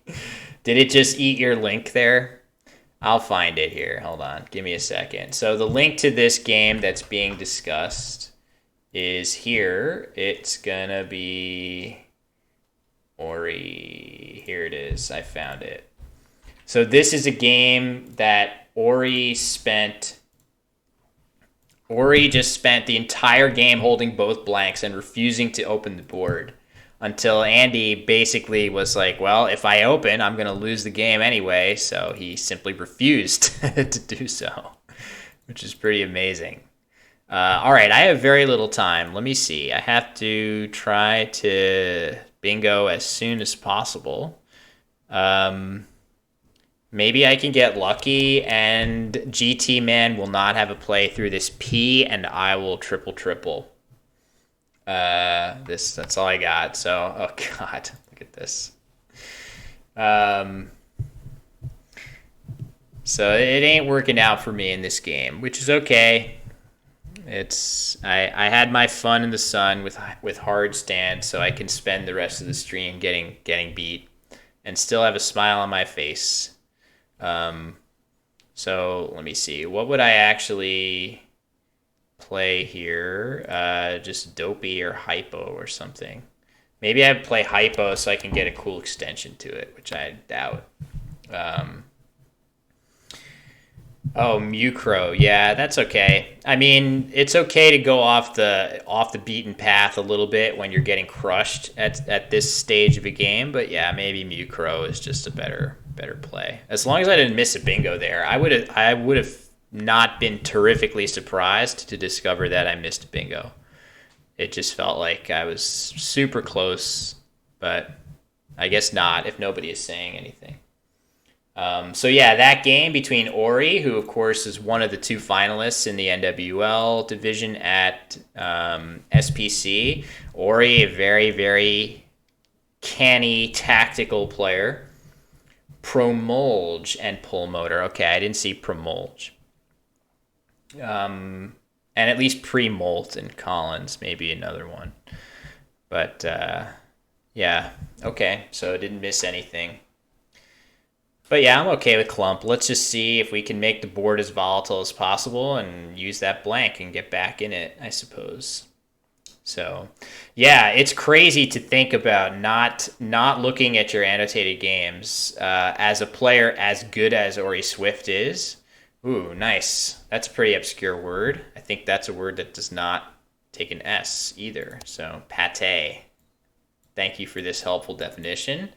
Did it just eat your link there? I'll find it here. Hold on. Give me a second. So the link to this game that's being discussed is here. It's gonna be Ori. Here it is. I found it. So this is a game that Ori just spent the entire game holding both blanks and refusing to open the board until Andy basically was like, well, if I open, I'm going to lose the game anyway. So he simply refused to do so, which is pretty amazing. All right, I have very little time. Let me see. I have to try to bingo as soon as possible. Maybe I can get lucky and GT Man will not have a play through this P and I will triple. That's all I got. So, oh God, look at this. So it ain't working out for me in this game, which is okay. I had my fun in the sun with hard stand, so I can spend the rest of the stream getting beat and still have a smile on my face. So let me see. What would I actually play here? Just Dopey or Hypo or something. Maybe I'd play Hypo so I can get a cool extension to it, which I doubt. Oh, Mucro. Yeah, that's okay. I mean, it's okay to go off the beaten path a little bit when you're getting crushed at this stage of a game, but yeah, maybe Mucro is just a better play. As long as I didn't miss a bingo there, I would have not been terrifically surprised to discover that I missed a bingo. It just felt like I was super close, but I guess not if nobody is saying anything. So yeah, that game between Ori, who of course is one of the two finalists in the NWL division at SPC. Ori, a very, very canny tactical player. Promulge and Pull Motor. Okay, I didn't see Promulge. And at least Pre-Molt and Collins, maybe another one. But yeah, okay, so I didn't miss anything. But yeah, I'm okay with Clump. Let's just see if we can make the board as volatile as possible and use that blank and get back in it, I suppose. So, yeah, it's crazy to think about not looking at your annotated games as a player as good as Ori Swift is. Ooh, nice. That's a pretty obscure word. I think that's a word that does not take an S either. So, pate. Thank you for this helpful definition.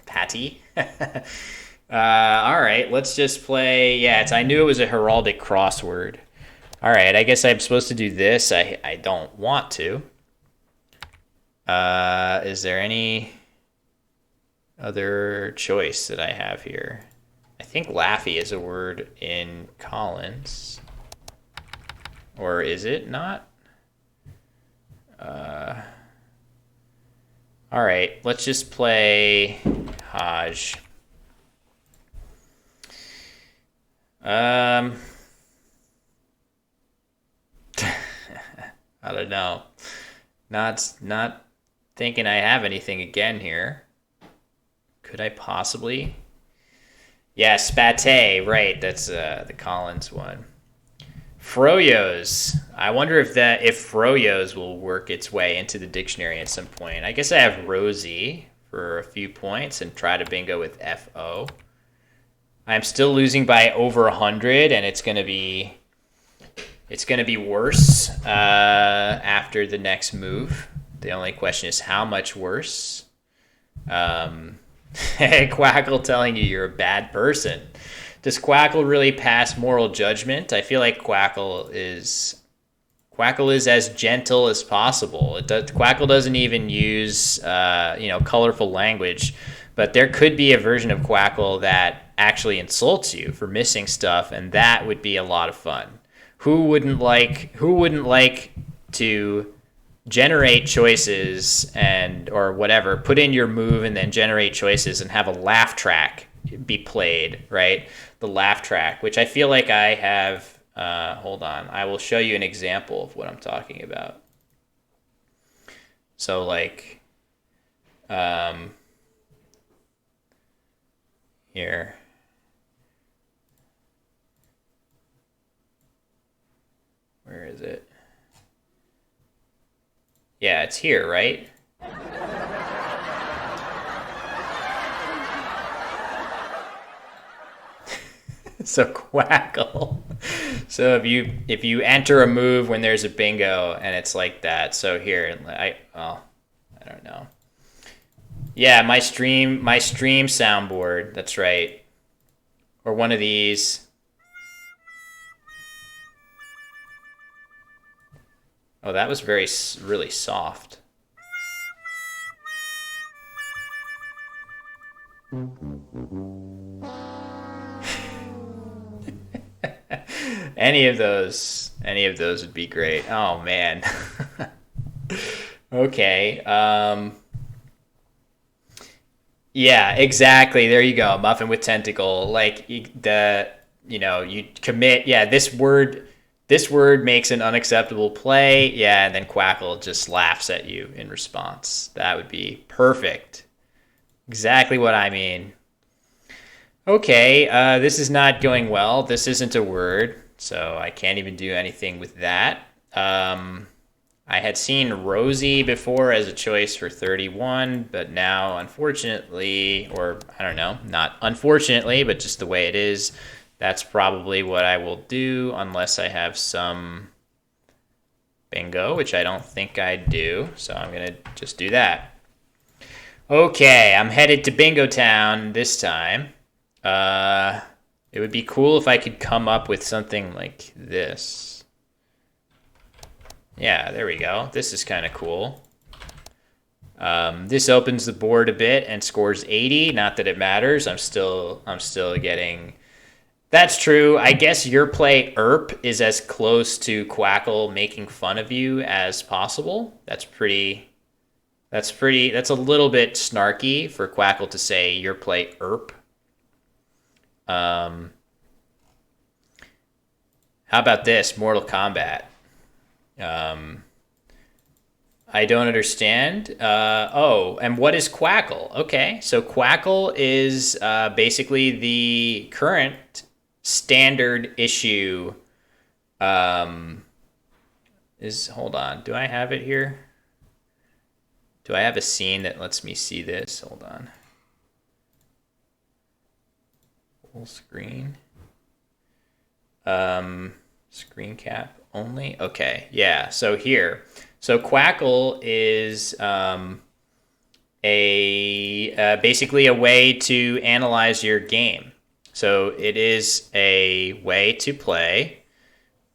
Patty. All right, let's just play. Yeah, I knew it was a heraldic crossword. All right, I guess I'm supposed to do this. I don't want to. Is there any other choice that I have here? I think Laffy is a word in Collins. Or is it not? All right, let's just play Haj. I don't know. Not thinking I have anything again here. Could I possibly? Yeah, Spate, right. That's the Collins one. Froyos. I wonder if Froyos will work its way into the dictionary at some point. I guess I have Rosie for a few points and try to bingo with FO. I'm still losing by over 100, and it's gonna be worse after the next move. The only question is how much worse. Quackle telling you you're a bad person. Does Quackle really pass moral judgment? I feel like Quackle Quackle is as gentle as possible. Quackle doesn't even use colorful language, but there could be a version of Quackle that actually insults you for missing stuff, and that would be a lot of fun. Who wouldn't like to generate choices or whatever, put in your move and then generate choices and have a laugh track be played, right? The laugh track, which I feel like I have. Hold on, I will show you an example of what I'm talking about. So like, here. Where is it? Yeah, it's here, right? So Quackle. So if you enter a move when there's a bingo and it's like that. So here, I don't know. Yeah, my stream soundboard. That's right. Or one of these. Oh, that was really soft. Any of those would be great. Oh man. Okay. Yeah, exactly. There you go. Muffin with tentacle. Like you commit. Yeah, this word makes an unacceptable play. Yeah, and then Quackle just laughs at you in response. That would be perfect. Exactly what I mean. Okay, this is not going well. This isn't a word, so I can't even do anything with that. I had seen Rosie before as a choice for 31, but now, unfortunately, or I don't know, not unfortunately, but just the way it is, that's probably what I will do unless I have some bingo, which I don't think I do, so I'm going to just do that. Okay, I'm headed to Bingo Town this time. It would be cool if I could come up with something like this. Yeah, there we go. This is kind of cool. This opens the board a bit and scores 80. Not that it matters. I'm still getting. That's true. I guess your play ERP is as close to Quackle making fun of you as possible. That's a little bit snarky for Quackle to say your play ERP. How about this? Mortal Kombat. I don't understand. And what is Quackle? Okay, so Quackle is basically the current standard issue. Hold on. Do I have it here? Do I have a scene that lets me see this? Hold on. Full screen. Screen cap only. Okay, yeah. So here, Quackle is basically a way to analyze your game. So it is a way to play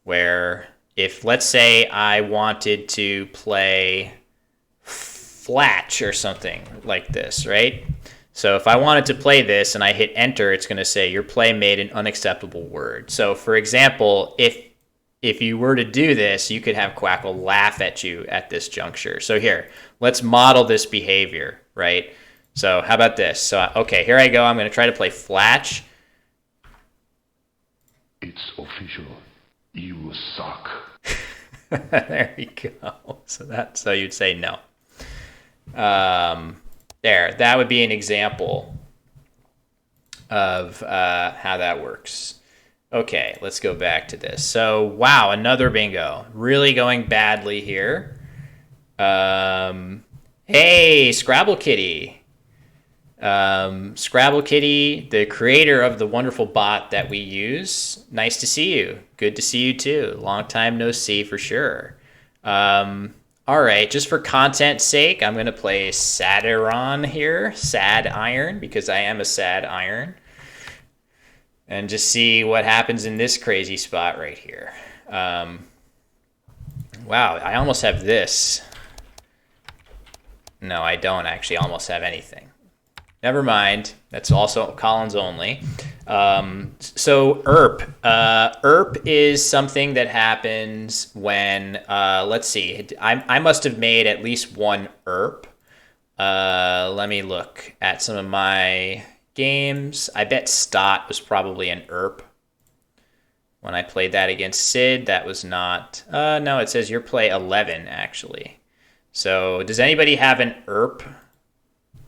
where if, let's say, I wanted to play Flatch or something like this, right? So if I wanted to play this and I hit enter, it's going to say your play made an unacceptable word. So for example, if you were to do this, you could have Quackle laugh at you at this juncture. So here, let's model this behavior, right? So how about this? So, okay, here I go. I'm going to try to play Flatch. It's official. You suck. There you go. So you'd say no. There, that would be an example of how that works. Okay, let's go back to this. So, wow, another bingo. Really going badly here. Hey, Scrabble Kitty. Scrabble Kitty, the creator of the wonderful bot that we use. Nice to see you. Good to see you too. Long time no see for sure. All right, just for content's sake, I'm going to play Sadiron here. Sad Iron, because I am a sad iron. And just see what happens in this crazy spot right here. Wow, I almost have this. No, I don't actually almost have anything. Never mind. That's also Collins only. So ERP is something that happens when, let's see, I must have made at least one ERP. Let me look at some of my games. I bet Stott was probably an ERP. When I played that against Sid, that was not, no, it says your play 11 actually. So does anybody have an ERP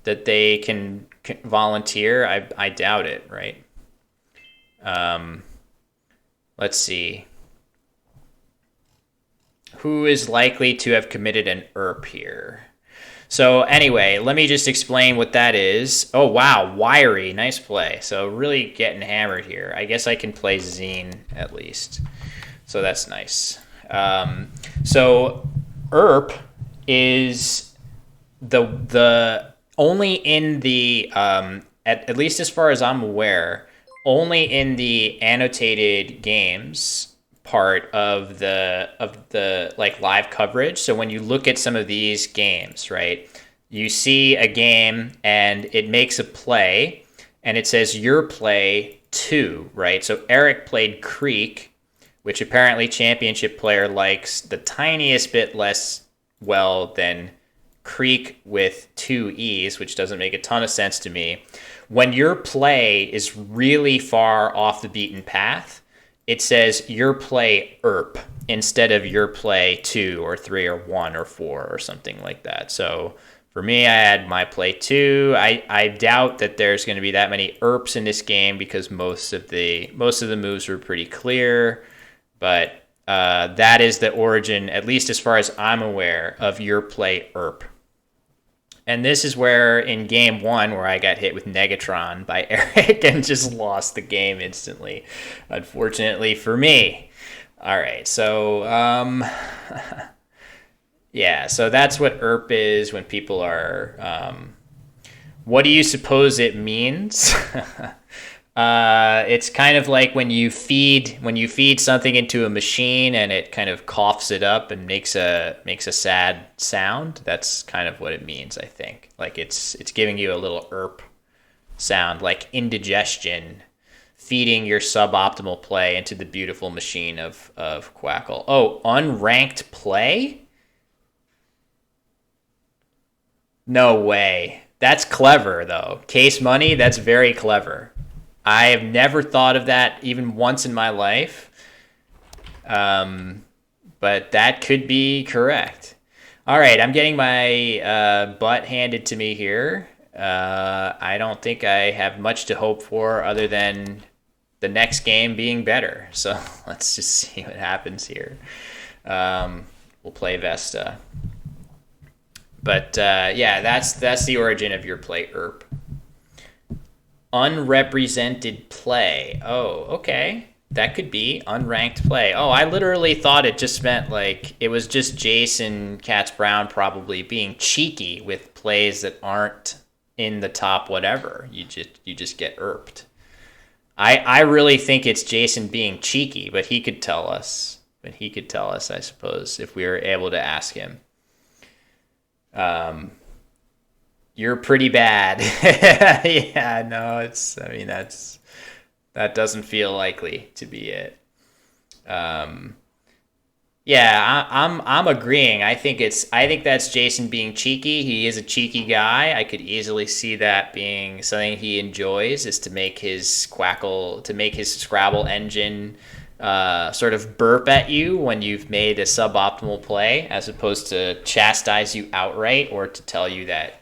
that they can volunteer? I doubt it, right? Let's see. Who is likely to have committed an ERP here? So anyway, let me just explain what that is. Oh, wow, wiry, nice play. So really getting hammered here. I guess I can play Zine at least. So that's nice. So ERP is the only in the at least as far as I'm aware, only in the annotated games part of the like live coverage. So when you look at some of these games, right, you see a game and it makes a play and it says your play 2, right? So Eric played Creek, which apparently Championship Player likes the tiniest bit less well than Creek with 2 E's, which doesn't make a ton of sense to me. When your play is really far off the beaten path, it says your play ERP instead of your play 2 or 3 or 1 or 4 or something like that. So for me, I had my play 2. I doubt that there's going to be that many ERPs in this game because most of the moves were pretty clear. But that is the origin, at least as far as I'm aware, of your play ERP. And this is where in game 1, where I got hit with Negatron by Eric and just lost the game instantly, unfortunately for me. All right, so yeah, so that's what ERP is when people are. What do you suppose it means? It's kind of like when you feed something into a machine and it kind of coughs it up and makes a sad sound. That's kind of what it means, I think. Like it's giving you a little ERP sound, like indigestion, feeding your suboptimal play into the beautiful machine of Quackle. Oh, unranked play? No way. That's clever though. Case Money, that's very clever. I have never thought of that even once in my life, but that could be correct. All right, I'm getting my butt handed to me here. I don't think I have much to hope for other than the next game being better. So let's just see what happens here. We'll play Vesta. But yeah, that's the origin of your play ERP. Unrepresented play. Oh, okay. That could be unranked play. Oh, I literally thought it just meant like it was just Jason Katz Brown probably being cheeky with plays that aren't in the top whatever. You just get ERPed. I really think it's Jason being cheeky, but he could tell us. I suppose, if we were able to ask him. You're pretty bad. Yeah, no, that doesn't feel likely to be it. Yeah, I'm agreeing. I think that's Jason being cheeky. He is a cheeky guy. I could easily see that being something he enjoys, is to make his Scrabble engine sort of burp at you when you've made a suboptimal play, as opposed to chastise you outright or to tell you that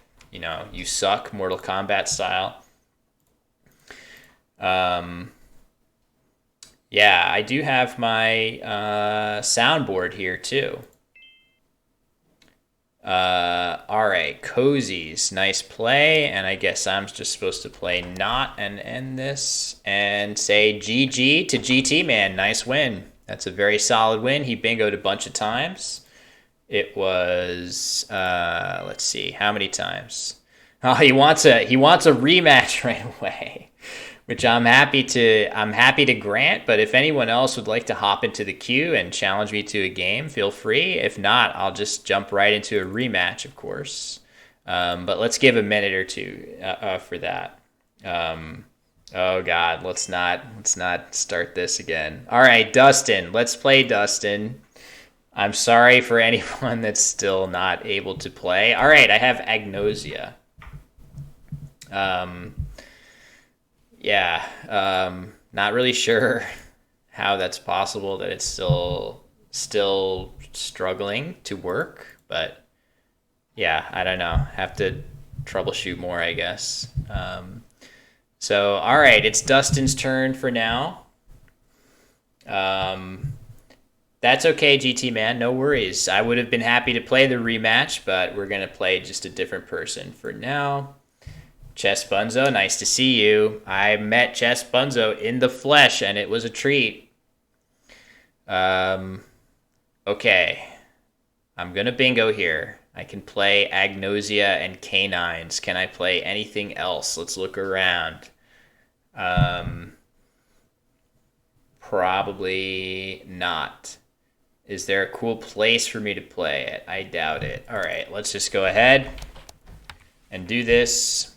you suck, Mortal Kombat style. Yeah, I do have my soundboard here too. All right, Cozies, nice play, and I guess I'm just supposed to play not and end this and say GG to GT Man. Nice win. That's a very solid win. He bingoed a bunch of times. It was let's see, how many times? Oh, he wants a rematch right away. which I'm happy to grant. But if anyone else would like to hop into the queue and challenge me to a game, feel free. If not, I'll just jump right into a rematch, of course. But let's give a minute or two for that. Oh God, let's not start this again. All right, Dustin, let's play Dustin. I'm sorry for anyone that's still not able to play. All right, I have Agnosia. Um, yeah, not really sure how that's possible that it's still struggling to work, but yeah, I don't know. Have to troubleshoot more, I guess. So all right, it's Dustin's turn for now. Um, that's okay, GT man. No worries. I would have been happy to play the rematch, but we're gonna play just a different person for now. Chess Bunzo, nice to see you. I met Chess Bunzo in the flesh, and it was a treat. Um, okay, I'm gonna bingo here. I can play Agnosia and Canines. Can I play anything else? Let's look around. Um, Probably not. Is there a cool place for me to play it? I doubt it. All right, let's just go ahead and do this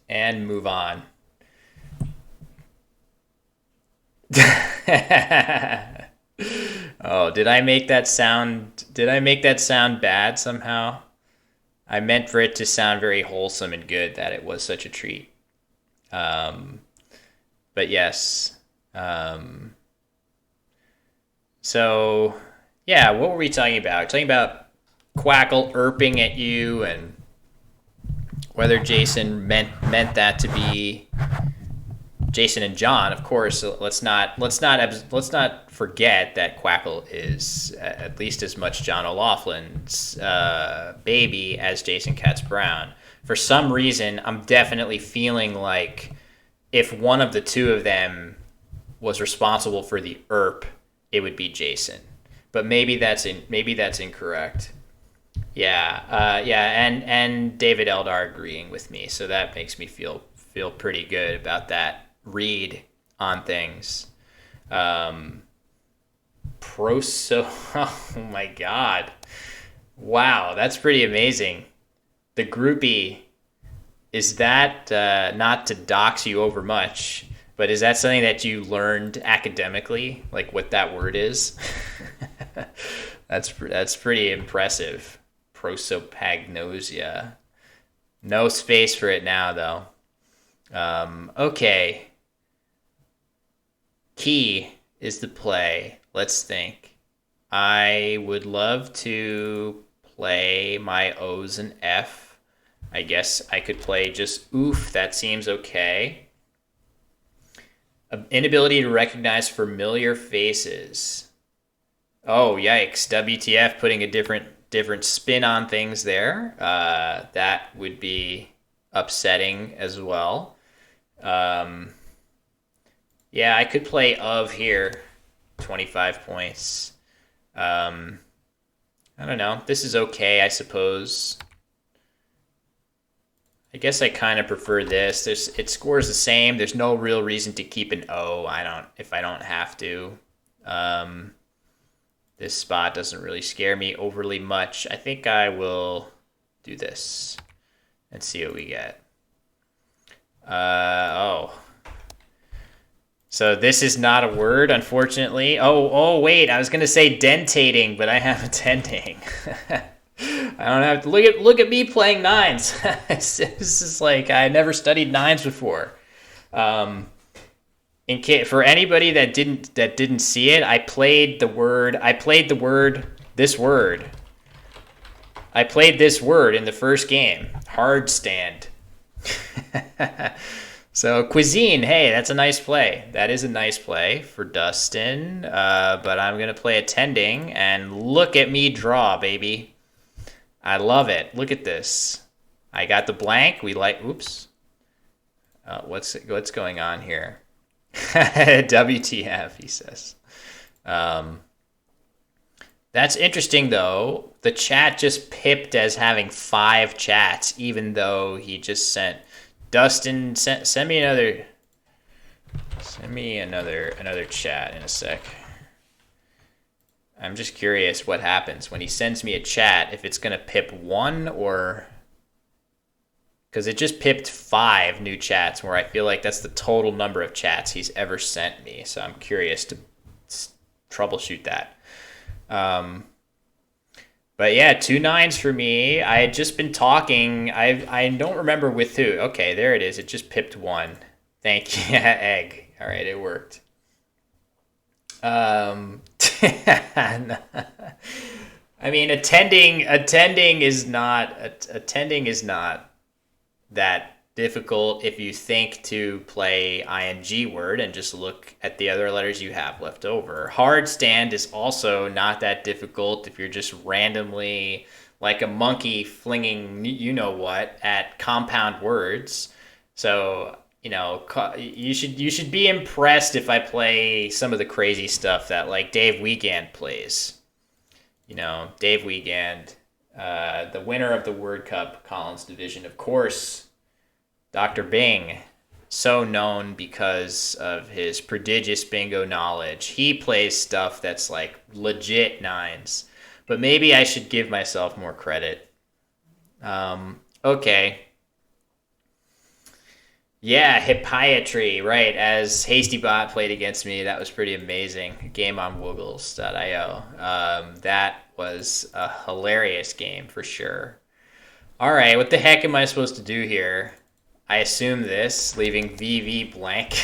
and move on. Oh, did I make that sound bad somehow? I meant for it to sound very wholesome and good that it was such a treat. Um, but yes. Um, so yeah, what were we talking about? Talking about Quackle erping at you and whether Jason meant that to be Jason and John, of course. Let's not forget that Quackle is at least as much John O'Loughlin's baby as Jason Katz Brown. For some reason, I'm definitely feeling like if one of the two of them was responsible for the ERP, it would be Jason. But maybe that's incorrect. Yeah, and David Eldar agreeing with me, so that makes me feel pretty good about that read on things. Um, Proso, oh my God, wow, that's pretty amazing. The groupie, is that not to dox you over much, but is that something that you learned academically, like what that word is? That's pretty impressive. Prosopagnosia. No space for it now, though. Okay. Key is the play. Let's think. I would love to play my O's and F. I guess I could play just oof. That seems okay. Inability to recognize familiar faces. Oh, yikes. WTF, putting a different spin on things there. That would be upsetting as well. Um, yeah, I could play of here. 25 points. I don't know. This is okay, I suppose. I guess I kind of prefer this. It scores the same. There's no real reason to keep an O. If I don't have to. This spot doesn't really scare me overly much. I think I will do this and see what we get. Oh. So this is not a word, unfortunately. Oh, wait. I was going to say dentating, but I have attending. I don't have to look at me playing nines. This is like I never studied nines before. For anybody that didn't see it, I played this word in the first game. Hard stand. So cuisine, hey, that's a nice play. That is a nice play for Dustin. But I'm gonna play attending, and look at me draw, baby. I love it. Look at this. I got the blank. Oops. What's going on here? WTF, he says. That's interesting, though. The chat just pipped as having 5 chats, even though he just sent Dustin, send me another chat in a sec. I'm just curious what happens when he sends me a chat, if it's going to pip 1 or... Because it just pipped 5 new chats, where I feel like that's the total number of chats he's ever sent me. So I'm curious to troubleshoot that. But yeah, 2 9s for me. I had just been talking. I don't remember with who. Okay, there it is. It just pipped 1. Thank you, egg. All right, it worked. I mean, attending is not that difficult if you think to play ing word and just look at the other letters you have left over. Hard stand is also not that difficult if you're just randomly like a monkey flinging you know what at compound words. So you should be impressed if I play some of the crazy stuff that like Dave Wiegand plays. Dave Wiegand, the winner of the Word Cup Collins Division, of course. Dr. Bing, so known because of his prodigious bingo knowledge. He plays stuff that's like legit 9s, but maybe I should give myself more credit. Okay. Yeah, Hippiatry, right. As HastyBot played against me, that was pretty amazing. Game on Woogles.io. That was a hilarious game for sure. All right, what the heck am I supposed to do here? I assume this, leaving VV blank.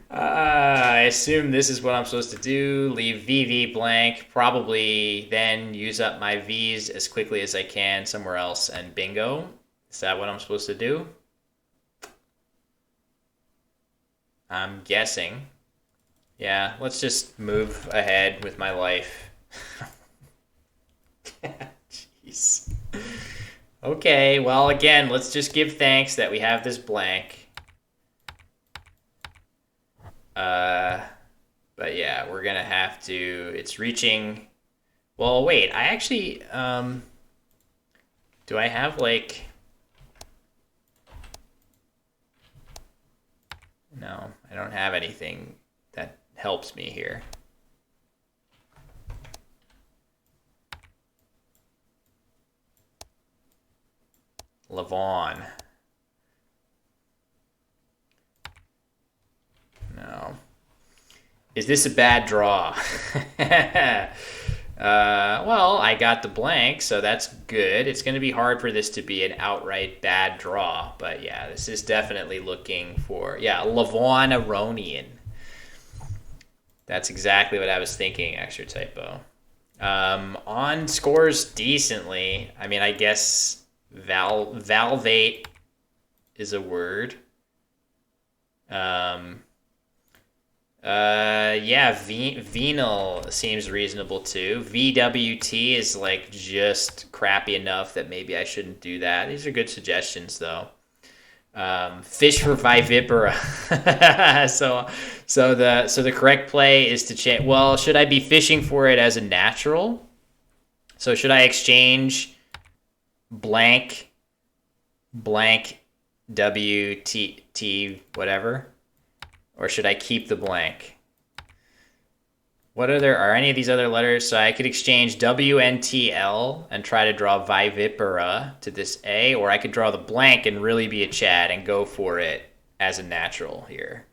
I assume this is what I'm supposed to do. Leave VV blank. Probably then use up my V's as quickly as I can somewhere else and bingo. Is that what I'm supposed to do? I'm guessing. Yeah, let's just move ahead with my life. Jeez. Okay, well, again, let's just give thanks that we have this blank. But yeah, we're gonna have to... It's reaching... Well, wait, I actually... do I have, like... No, I don't have anything that helps me here. Lavon. No. Is this a bad draw? Well, I got the blank, so that's good. It's going to be hard for this to be an outright bad draw, but yeah, this is definitely looking for, Lavon Aronian. That's exactly what I was thinking, extra typo. On scores decently. I mean, I guess valvate is a word. Venal seems reasonable too. VWT is like just crappy enough that maybe I shouldn't do that. These are good suggestions though. Fish for Vivipara. so the correct play is to change. Well, should I be fishing for it as a natural? So should I exchange blank WT whatever? Or should I keep the blank? Are any of these other letters? So I could exchange WNTL and try to draw Vivipara to this A, or I could draw the blank and really be a Chad and go for it as a natural here.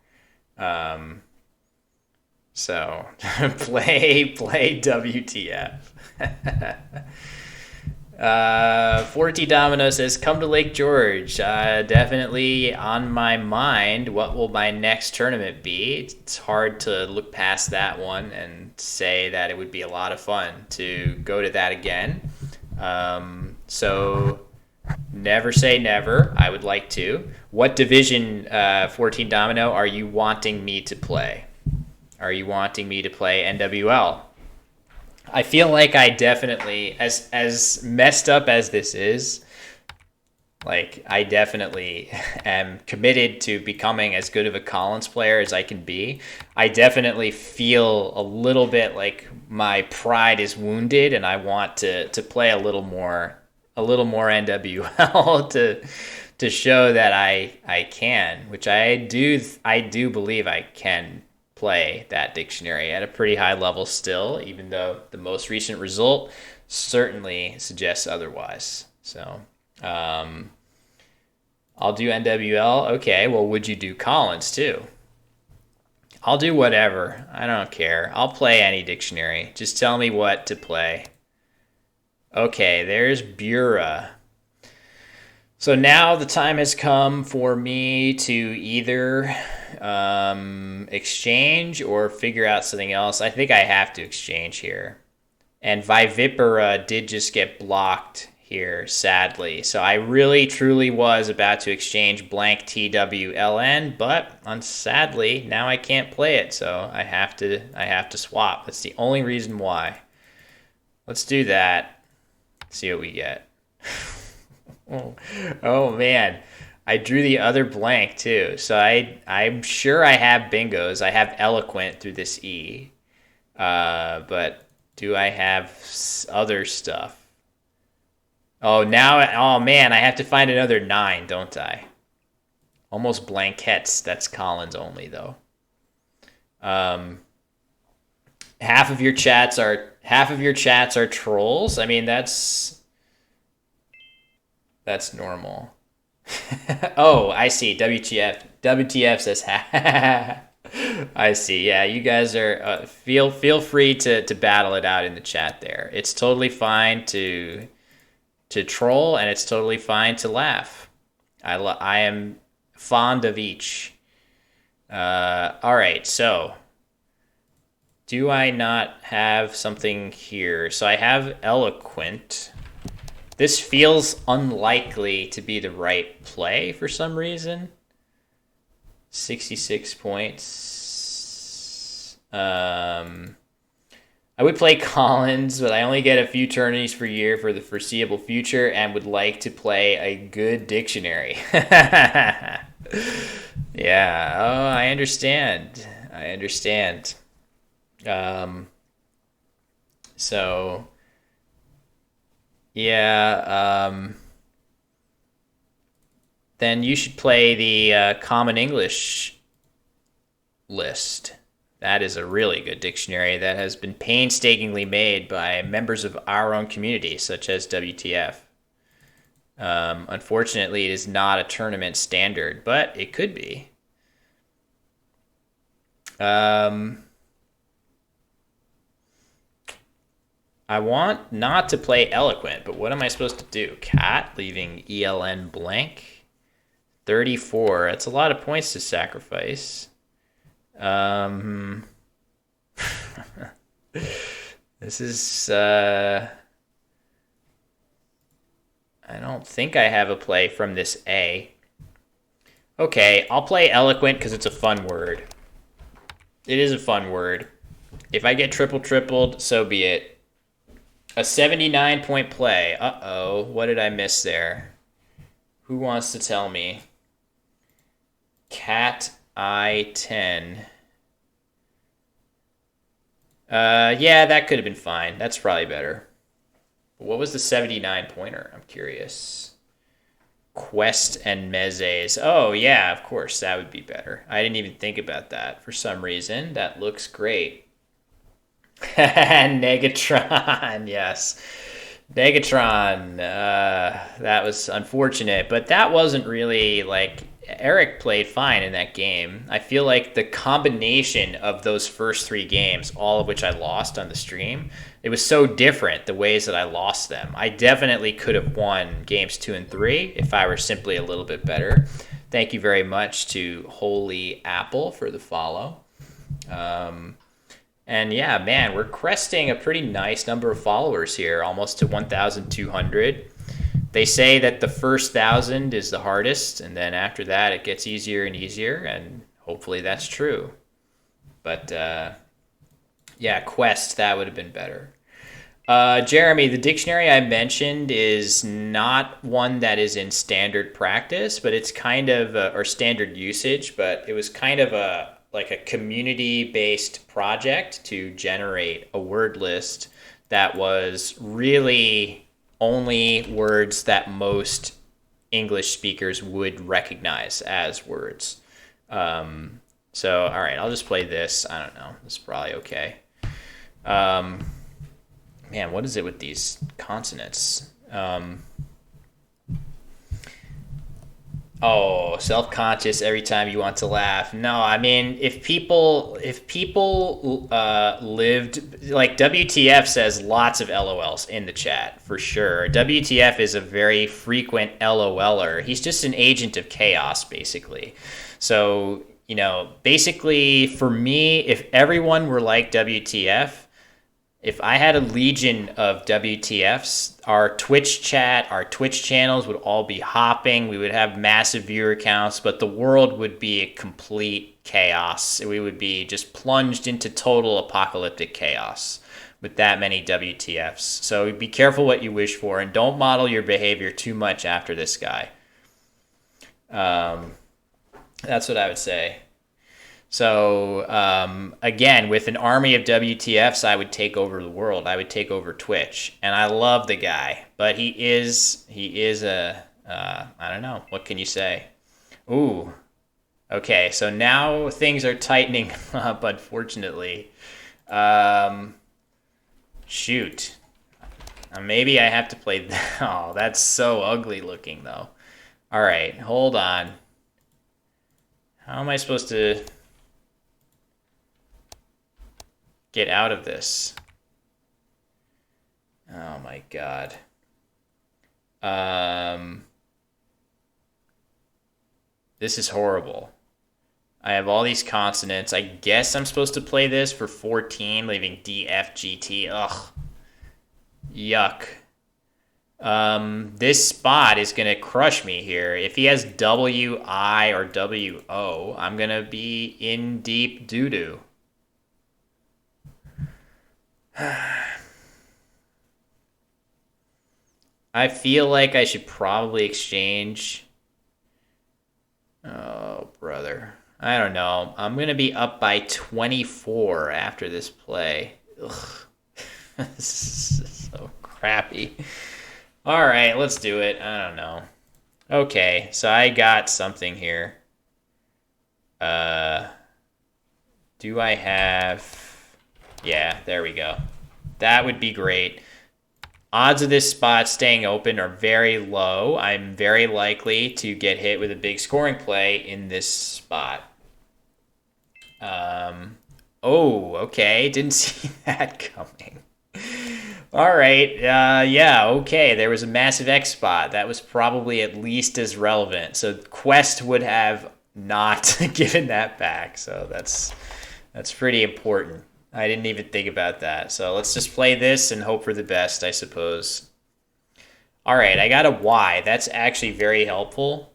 So play WTF. 40 Domino says, come to Lake George. Definitely on my mind. What will my next tournament be? It's hard to look past that one and say that it would be a lot of fun to go to that again. So never say never. I would like to. What division, 14 Domino, are you wanting me to play? Are you wanting me to play NWL? I feel like I definitely, as messed up as this is, like I definitely am committed to becoming as good of a Collins player as I can be. I definitely feel a little bit like my pride is wounded and I want to play a little more a little more NWL to show that I can, which I do believe I can play that dictionary at a pretty high level still, even though the most recent result certainly suggests otherwise. So I'll do NWL. Okay, well, would you do Collins too? I'll do whatever. I don't care. I'll play any dictionary. Just tell me what to play. Okay, there's Bura. So now the time has come for me to either exchange or figure out something else. I think I have to exchange here. And Vivipara did just get blocked here, sadly. So I really, truly was about to exchange blank TWLN, but sadly, now I can't play it. So I have to swap. That's the only reason why. Let's do that. See what we get. Oh man, I drew the other blank too. So I'm sure I have bingos. I have eloquent through this E, but do I have other stuff? Oh man, I have to find another 9, don't I? Almost blankettes. That's Collins only though. Half of your chats are trolls. I mean that's normal. Oh, I see. WTF. WTF says ha. I see. Yeah, you guys are feel free to battle it out in the chat there. It's totally fine to troll, and it's totally fine to laugh. I am fond of each. All right, so do I not have something here? So I have eloquent. This feels unlikely to be the right play for some reason. 66 points. I would play Collins, but I only get a few tourneys per year for the foreseeable future and would like to play a good dictionary. Yeah. Oh, I understand. So... yeah, then you should play the Common English list. That is a really good dictionary that has been painstakingly made by members of our own community, such as WTF. Unfortunately, it is not a tournament standard, but it could be. I want not to play eloquent, but what am I supposed to do? Cat, leaving ELN blank. 34. That's a lot of points to sacrifice. This is... I don't think I have a play from this A. Okay, I'll play eloquent because it's a fun word. It is a fun word. If I get tripled, so be it. A 79-point play. Uh-oh, what did I miss there? Who wants to tell me? Cat I-10. Yeah, that could have been fine. That's probably better. What was the 79-pointer? I'm curious. Quest and Mezes. Oh, yeah, of course, that would be better. I didn't even think about that for some reason. That looks great. Negatron, yes. Negatron, that was unfortunate, but that wasn't really like Eric played fine in that game. I feel like the combination of those first 3 games, all of which I lost on the stream, it was so different the ways that I lost them. I definitely could have won games 2 and 3 if I were simply a little bit better. Thank you very much to Holy Apple for the follow. And yeah, man, we're cresting a pretty nice number of followers here, almost to 1,200. They say that the first 1,000 is the hardest, and then after that it gets easier and easier, and hopefully that's true. But yeah, Quest, that would have been better. Jeremy, the dictionary I mentioned is not one that is in standard practice, but it's kind of, or standard usage, but it was kind of a community-based project to generate a word list that was really only words that most English speakers would recognize as words. So, all right, I'll just play this. I don't know. This is probably okay. Man, what is it with these consonants? Oh, self-conscious every time you want to laugh. No, I mean, if people lived like WTF says lots of LOLs in the chat for sure. WTF is a very frequent LOLer. He's just an agent of chaos, basically. So, basically for me, if everyone were like WTF, if I had a legion of WTFs, our Twitch chat, our Twitch channels would all be hopping. We would have massive viewer counts, but the world would be a complete chaos. We would be just plunged into total apocalyptic chaos with that many WTFs. So be careful what you wish for, and don't model your behavior too much after this guy. That's what I would say. So, again, with an army of WTFs, I would take over the world. I would take over Twitch. And I love the guy, but he is I don't know. What can you say? Ooh. Okay, so now things are tightening up, unfortunately. Shoot. Maybe I have to play that. Oh, that's so ugly looking, though. All right, hold on. How am I supposed to get out of this? Oh my god. This is horrible. I have all these consonants. I guess I'm supposed to play this for 14, leaving D, F, G, T. Ugh. Yuck. This spot is going to crush me here. If he has W, I, or W, O, I'm going to be in deep doo-doo. I feel like I should probably exchange. Oh, brother. I don't know. I'm going to be up by 24 after this play. Ugh. This is so crappy. All right, let's do it. I don't know. Okay, so I got something here. Do I have... Yeah, there we go. That would be great. Odds of this spot staying open are very low. I'm very likely to get hit with a big scoring play in this spot. Oh, okay. Didn't see that coming. All right. Yeah, okay. There was a massive X spot. That was probably at least as relevant. So Quest would have not given that back. So that's pretty important. I didn't even think about that. So let's just play this and hope for the best, I suppose. All right, I got a Y. That's actually very helpful.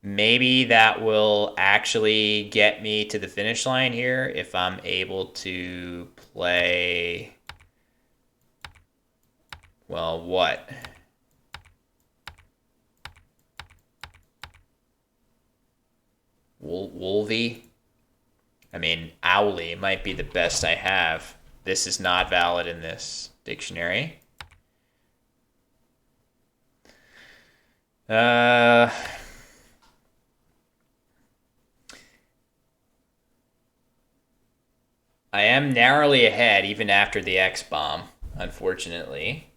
Maybe that will actually get me to the finish line here if I'm able to play... Well, what? Wolvie? I mean, Owly might be the best I have. This is not valid in this dictionary. I am narrowly ahead even after the X-bomb, unfortunately.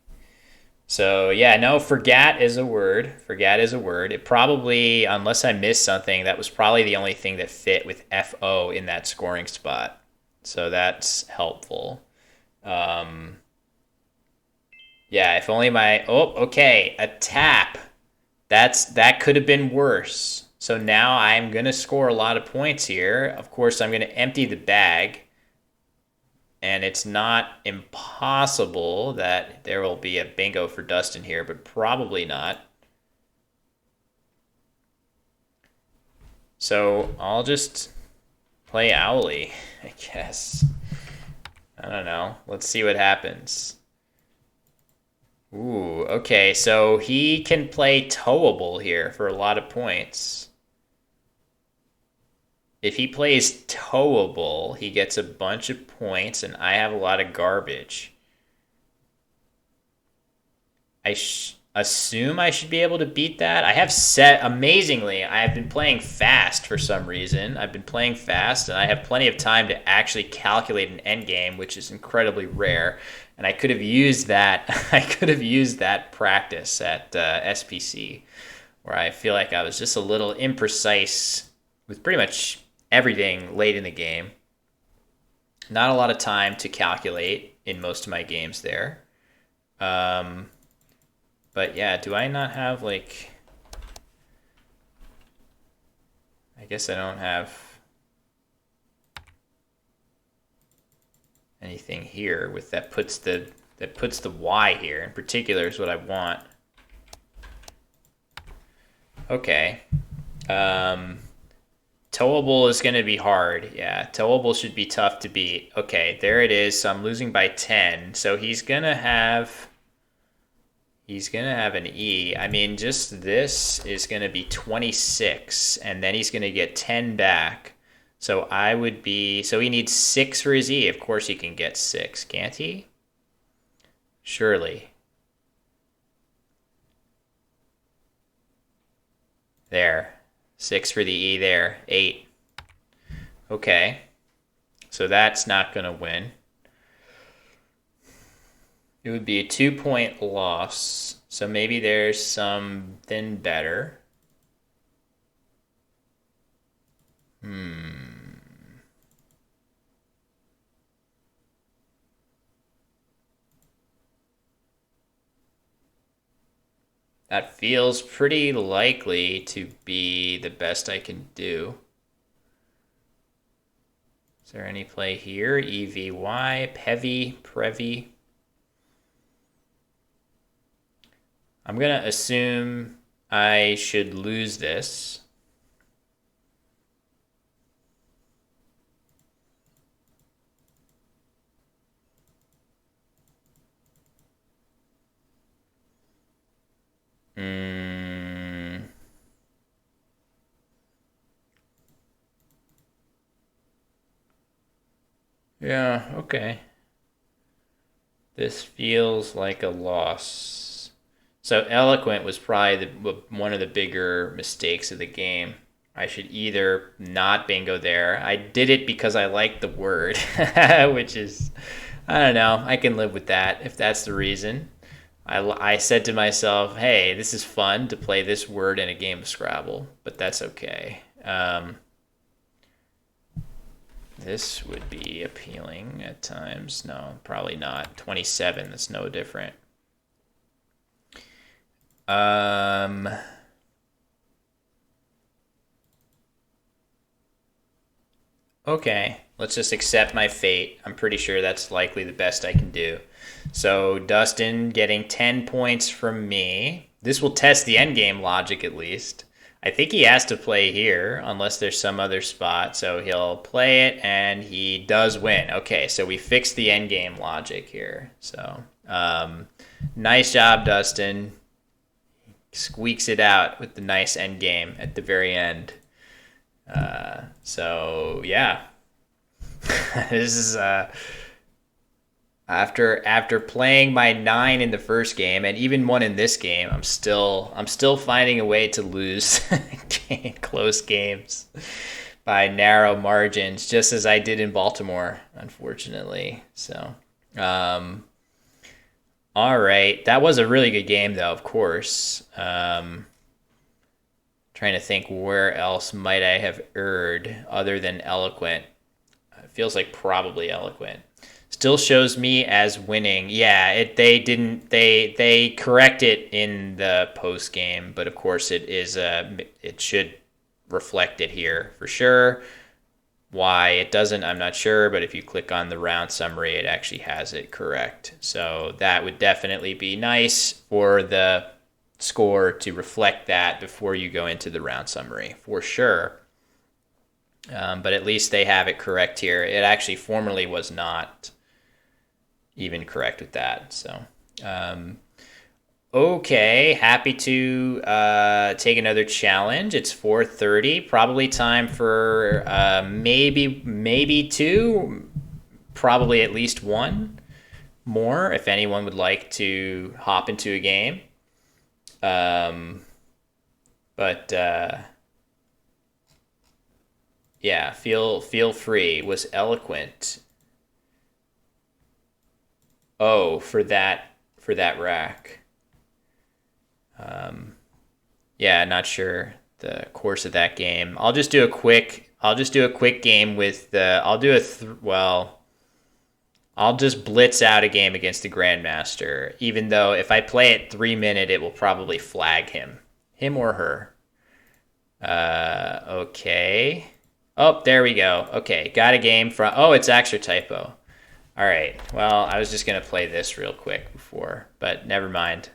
So yeah, no, forgat is a word. Forgat is a word. It probably, unless I missed something, that was probably the only thing that fit with FO in that scoring spot. So that's helpful. Yeah, if only my, oh, okay, a tap. That could have been worse. So now I'm going to score a lot of points here. Of course, I'm going to empty the bag. And it's not impossible that there will be a bingo for Dustin here, but probably not. So I'll just play Owly, I guess. I don't know. Let's see what happens. Ooh, okay. So he can play Towable here for a lot of points. If he plays Towable, he gets a bunch of points, and I have a lot of garbage. assume I should be able to beat that. I have set amazingly. I have been playing fast for some reason. I've been playing fast, and I have plenty of time to actually calculate an end game, which is incredibly rare. And I could have used that. I could have used that practice at SPC, where I feel like I was just a little imprecise with pretty much everything late in the game. Not a lot of time to calculate in most of my games there. But yeah, do I not have like... I guess I don't have anything here with that puts the Y here in particular is what I want. Okay. Towable is going to be hard. Yeah, towable should be tough to beat. Okay, there it is. So I'm losing by 10. So he's going to have an E. I mean, just this is going to be 26, and then he's going to get 10 back. So so he needs 6 for his E. Of course he can get 6, can't he? Surely. There. 6 for the E there. 8. Okay. So that's not going to win. It would be a 2-point loss. So maybe there's something better. That feels pretty likely to be the best I can do. Is there any play here? EVY, Previ. I'm going to assume I should lose this. Yeah, okay. This feels like a loss. So Eloquent was probably one of the bigger mistakes of the game. I should either not bingo there. I did it because I liked the word, which is, I don't know, I can live with that if that's the reason. I said to myself, hey, this is fun to play this word in a game of Scrabble, but that's okay. This would be appealing at times. No, probably not. 27, that's no different. Okay, let's just accept my fate. I'm pretty sure that's likely the best I can do. So Dustin getting 10 points from me. This will test the endgame logic at least. I think he has to play here unless there's some other spot. So he'll play it and he does win. Okay, so we fixed the endgame logic here. So nice job, Dustin. Squeaks it out with the nice endgame at the very end. So yeah, this is after playing my 9 in the first game and even 1 in this game, I'm still finding a way to lose close games by narrow margins, just as I did in Baltimore, unfortunately. So, all right, that was a really good game, though. Of course. Trying to think where else might I have erred other than Eloquent. It feels like probably Eloquent. Still shows me as winning. Yeah, they correct it in the post game, but of course it should reflect it here for sure. Why it doesn't, I'm not sure, but if you click on the round summary, it actually has it correct. So that would definitely be nice for the score to reflect that before you go into the round summary, for sure. But at least they have it correct here. It actually formerly was not even correct with that. So, okay, happy to take another challenge. It's 4:30, probably time for maybe 2, probably at least 1. more if anyone would like to hop into a game. But yeah, feel free. Was eloquent. Oh, for that rack. Yeah, not sure the course of that game. I'll just do a quick game with the. I'll just blitz out a game against the Grandmaster. Even though if I play it 3-minute, it will probably flag him or her. Okay. Oh, there we go. Okay, got a game from. Oh, it's AxorTypo. All right. Well, I was just gonna play this real quick before, but never mind.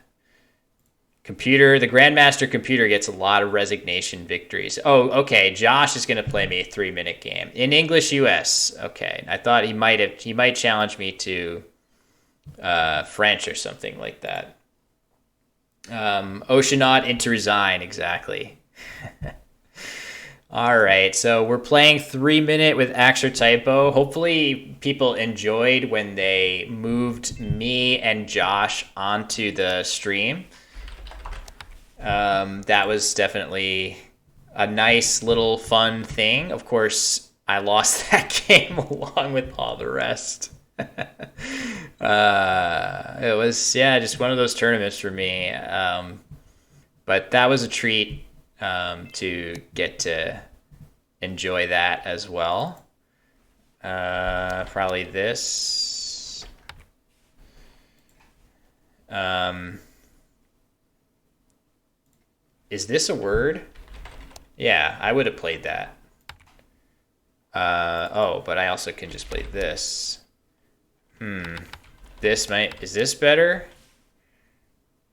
Computer, the Grandmaster computer gets a lot of resignation victories. Oh, okay. Josh is gonna play me a 3-minute game in English US. Okay, I thought he might challenge me to French or something like that. Oceanaut into resign, exactly. All right, so we're playing 3-minute with AxorTypo. Hopefully, people enjoyed when they moved me and Josh onto the stream. That was definitely a nice little fun thing. Of course, I lost that game along with all the rest. It was, yeah, just one of those tournaments for me. But that was a treat to get to enjoy that as well. Probably this. Is this a word? Yeah, I would have played that. Oh, but I also can just play this. Is this better?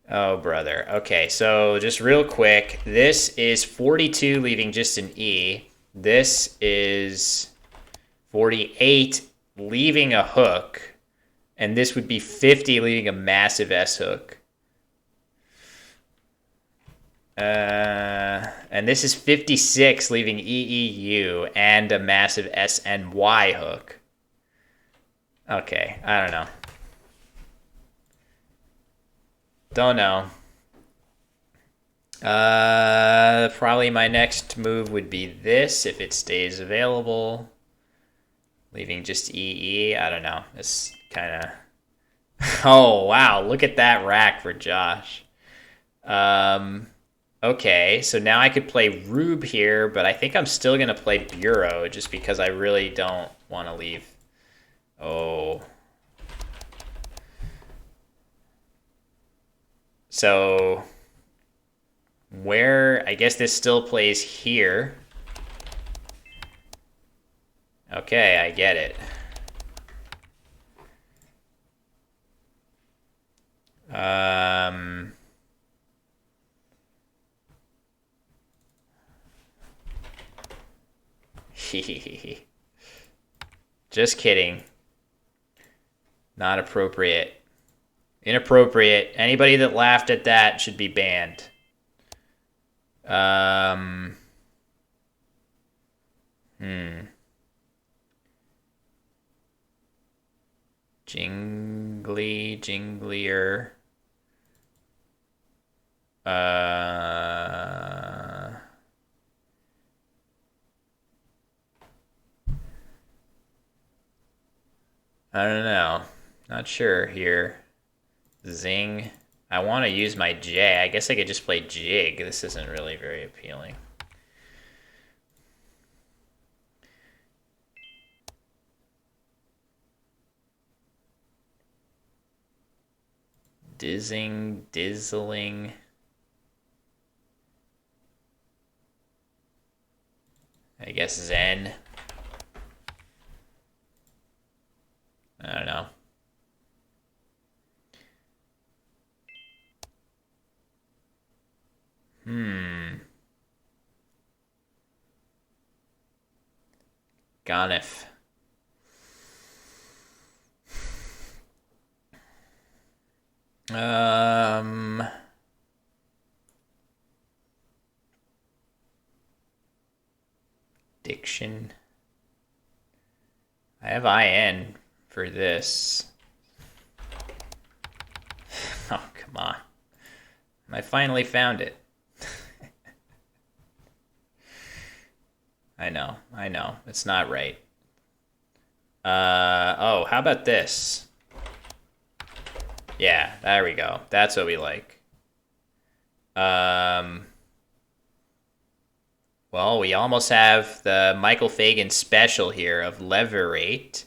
Oh, brother. Okay, so just real quick, this is 42 leaving just an E. This is 48 leaving a hook. And this would be 50 leaving a massive S hook. And this is 56 leaving EEU and a massive SNY hook. Okay, I don't know. Don't know. Probably my next move would be this if it stays available. Leaving just EE. I don't know. It's kind of. Oh wow! Look at that rack for Josh. Okay, so now I could play Rube here, but I think I'm still gonna play Bureau just because I really don't want to leave. Oh. So where, I guess this still plays here. Okay, I get it. Just kidding. Not appropriate. Inappropriate. Anybody that laughed at that should be banned. Jinglier. I don't know. Not sure here. Zing. I want to use my J. I guess I could just play Jig. This isn't really very appealing. Dizzling. I guess Zen. I don't know. Ganef. Diction. I have IN for this. Oh, come on. I finally found it. I know. It's not right. Oh, how about this? Yeah, there we go. That's what we like. Well, we almost have the Michael Fagan special here of Leverate.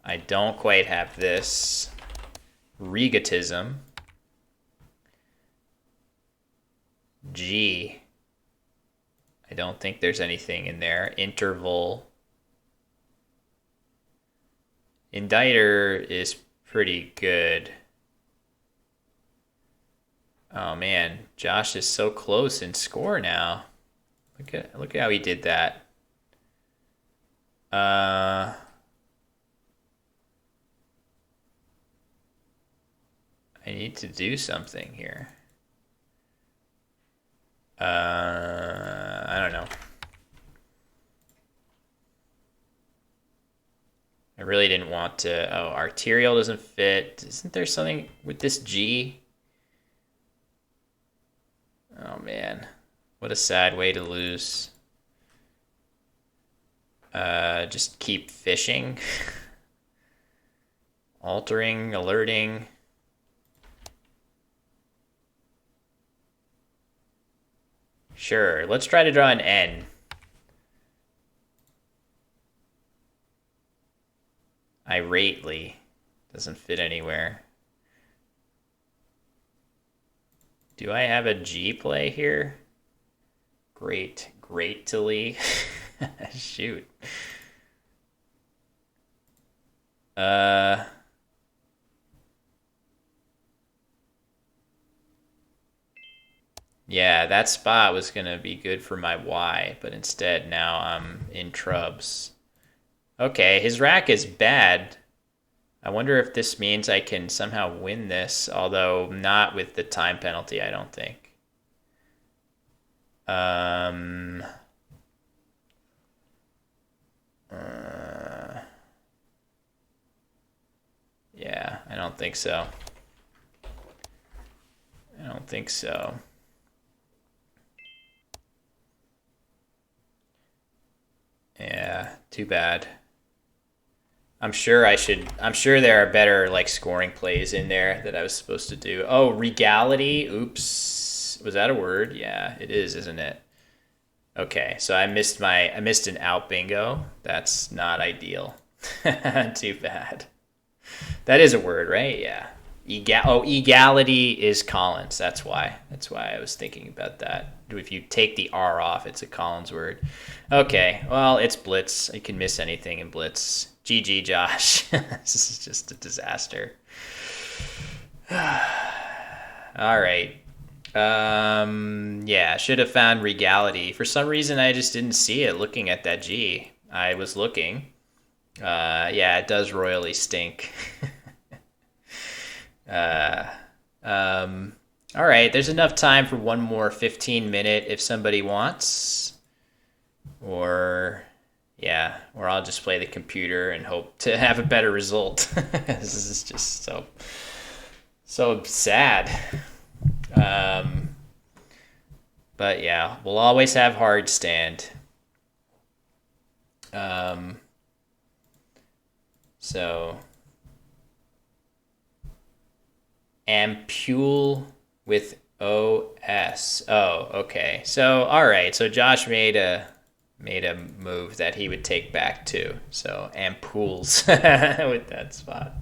I don't quite have this. Regatism. G. I don't think there's anything in there. Interval. Inditer is pretty good. Oh man, Josh is so close in score now. Look at how he did that. I need to do something here. I don't know. I really didn't want to. Oh, arterial doesn't fit. Isn't there something with this G? Oh man, what a sad way to lose. Just keep fishing. Altering, alerting. Sure, let's try to draw an N. Irately. Doesn't fit anywhere. Do I have a G play here? Greatly. Shoot. Yeah, that spot was gonna be good for my Y, but instead now I'm in trubs. Okay, his rack is bad. I wonder if this means I can somehow win this, although not with the time penalty, I don't think. Yeah, I don't think so. I don't think so. Yeah, too bad. I'm sure there are better like scoring plays in there that I was supposed to do. Oh, regality. Oops. Was that a word? Yeah, it is, isn't it? Okay, so I missed an out bingo. That's not ideal. Too bad. That is a word, right? Yeah. Egality is Collins. That's why. That's why I was thinking about that. If you take the R off, it's a Collins word. Okay. Well, it's Blitz. You can miss anything in Blitz. GG, Josh. This is just a disaster. All right. Yeah, should have found Regality. For some reason, I just didn't see it looking at that G. I was looking. Yeah, it does royally stink. All right, there's enough time for one more 15-minute if somebody wants. Or, yeah, or I'll just play the computer and hope to have a better result. This is just so sad. But yeah, we'll always have hard stand. So Ampule with OS. Oh, okay. So all right. So Josh made a move that he would take back too. So Ampules with that spot.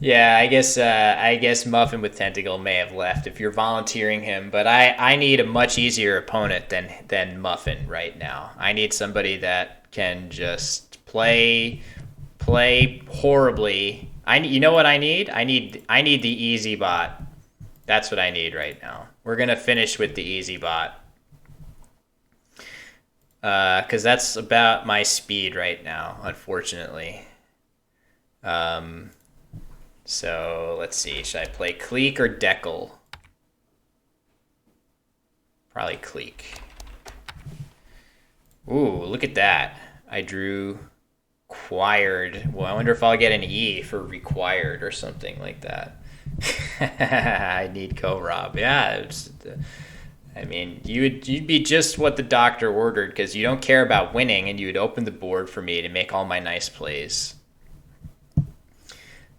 Yeah, I guess Muffin with Tentacle may have left if you're volunteering him, but I need a much easier opponent than Muffin right now. I need somebody that can just play horribly. You know what I need? I need the easy bot. That's what I need right now. We're gonna finish with the easy bot. Because that's about my speed right now, unfortunately. So let's see. Should I play Cleek or Deckle? Probably Cleek. Ooh, look at that. I drew required. Well, I wonder if I'll get an E for required or something like that. I need Ko-Rob. Yeah, I mean, you'd be just what the doctor ordered because you don't care about winning, and you would open the board for me to make all my nice plays.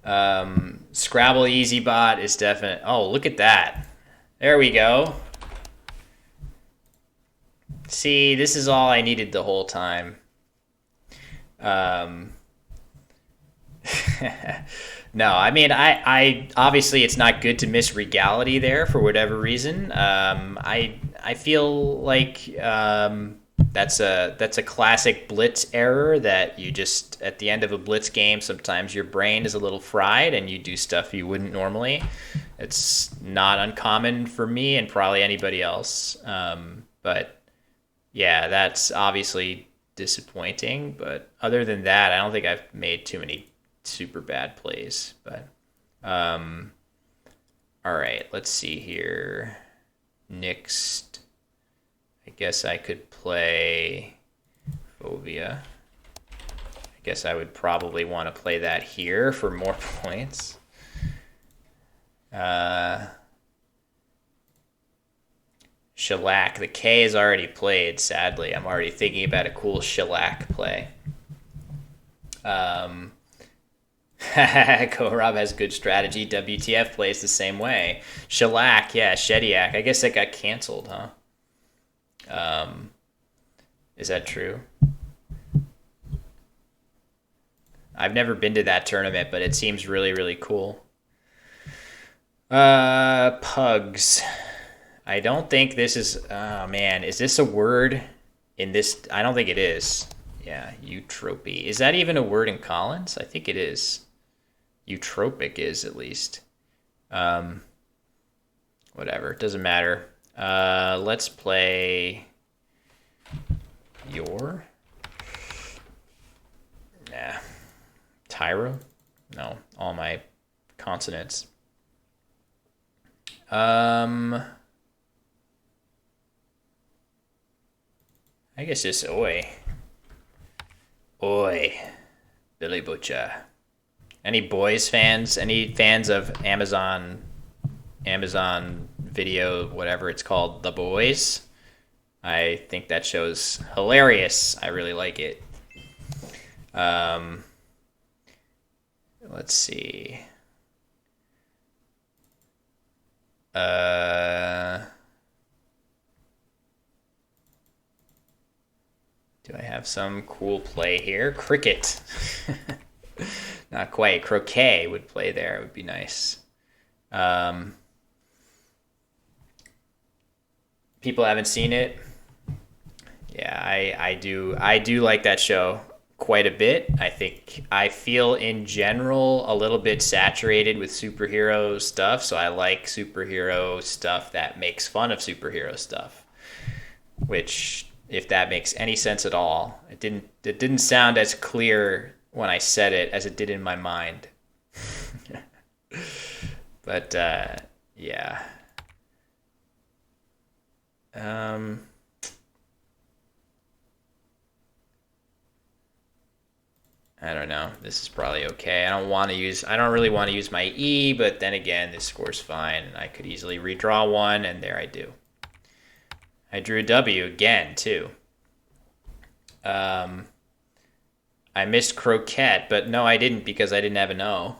Scrabble EasyBot is definite. Oh, look at that. There we go. See, this is all I needed the whole time. No, I mean, I obviously it's not good to miss regality there for whatever reason. I feel like that's a classic blitz error that you just at the end of a blitz game sometimes your brain is a little fried and you do stuff you wouldn't normally. It's not uncommon for me and probably anybody else. But yeah, that's obviously disappointing. But other than that, I don't think I've made too many super bad plays. But all right, let's see here. Next, I guess I could play Phobia. I guess I would probably want to play that here for more points. Shellac. The K is already played, sadly. I'm already thinking about a cool shellac play. Ko-Rob has good strategy. WTF plays the same way. Shellac, yeah, Shediac. I guess that got canceled, huh? Is that true? I've never been to that tournament, but it seems really, really cool. Pugs. I don't think this is... Oh, man. Is this a word in this... I don't think it is. Yeah, eutropy. Is that even a word in Collins? I think it is. Eutropic is, at least. Whatever. It doesn't matter. Let's play... Your? Nah. Tyro? No. All my consonants. I guess just oi. Oi. Billy Butcher. Any boys fans? Any fans of Amazon Video, whatever it's called, The Boys? I think that show's hilarious. I really like it. Let's see. Do I have some cool play here? Cricket. Not quite. Croquet would play there. It would be nice. People haven't seen it. Yeah, I do like that show quite a bit. I feel in general a little bit saturated with superhero stuff, so I like superhero stuff that makes fun of superhero stuff. Which, if that makes any sense at all, it didn't sound as clear when I said it as it did in my mind. But yeah. I don't know. This is probably okay. I don't really want to use my E, but then again, this score's fine, and I could easily redraw one, and there I do. I drew a W again, too. I missed croquette, but no, I didn't because I didn't have an O.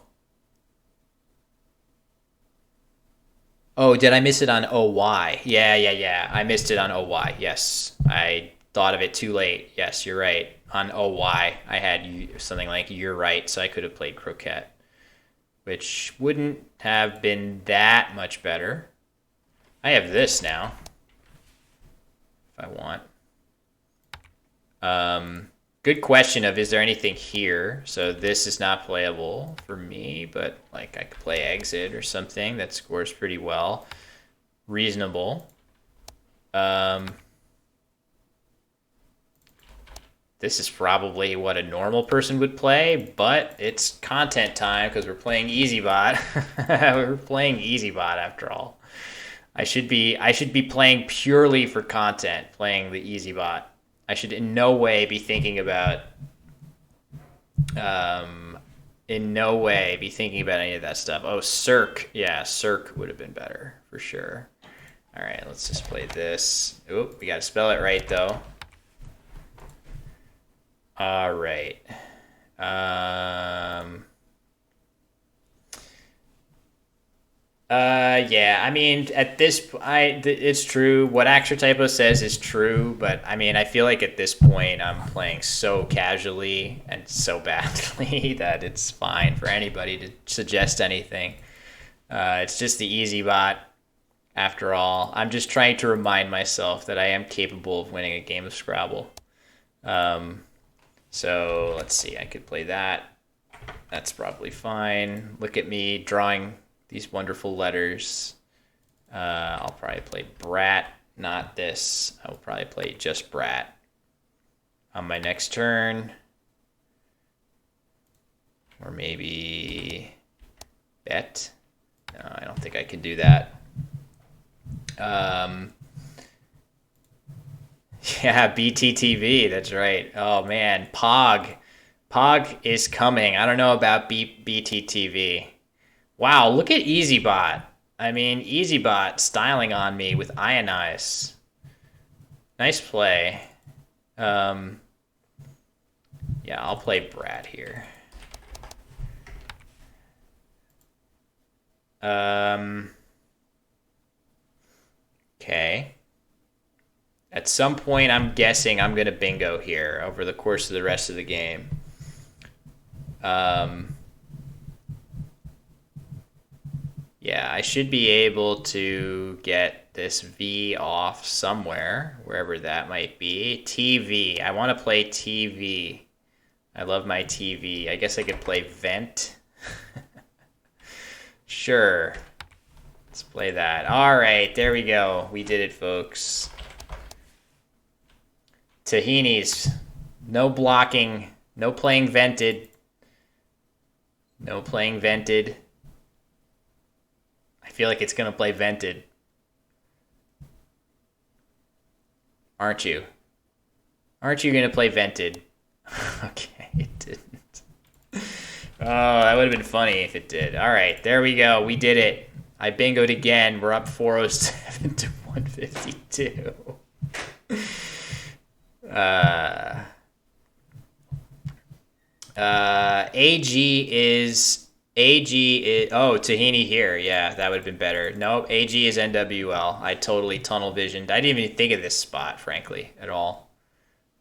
Oh, did I miss it on OY? Yeah. I missed it on OY. Yes. I thought of it too late. Yes, you're right. On OY, I had something like you're right, so I could have played croquette, which wouldn't have been that much better. I have this now, if I want. Good question of, is there anything here? So this is not playable for me, but like I could play exit or something that scores pretty well. Reasonable. This is probably what a normal person would play, but it's content time because we're playing EasyBot. We're playing EasyBot after all. I should be playing purely for content, playing the EasyBot. I should in no way be thinking about In no way be thinking about any of that stuff. Oh, Cirque. Yeah, Cirque would have been better for sure. All right, let's just play this. Oop, we got to spell it right, though. All right. Yeah, I mean, at this, it's true. What Actor Typo says is true, but I mean, I feel like at this point, I'm playing so casually and so badly that it's fine for anybody to suggest anything. It's just the easy bot, after all. I'm just trying to remind myself that I am capable of winning a game of Scrabble. So let's see, I could play that. That's probably fine. Look at me drawing these wonderful letters. I'll probably play Brat, not this. I'll probably play just Brat on my next turn. Or maybe Bet. No, I don't think I can do that. Yeah, BTTV, that's right. Oh man, Pog. Pog is coming. I don't know about BTTV. Wow, look at EasyBot. I mean, EasyBot styling on me with Ionize. Nice play. Yeah, I'll play Brad here. Okay. At some point, I'm guessing I'm going to bingo here over the course of the rest of the game. Yeah, I should be able to get this V off somewhere, wherever that might be. TV. I want to play TV. I love my TV. I guess I could play Vent. Sure. Let's play that. All right, there we go. We did it, folks. Tahini's. No blocking. No playing Vented. No playing Vented. I feel like it's going to play Vented. Aren't you? Aren't you going to play Vented? Okay, it didn't. Oh, that would have been funny if it did. All right, there we go. We did it. I bingoed again. We're up 407 to 152. AG is oh, Tahini here. Yeah, that would have been better. Nope, AG is NWL. I totally tunnel visioned. I didn't even think of this spot, frankly, at all.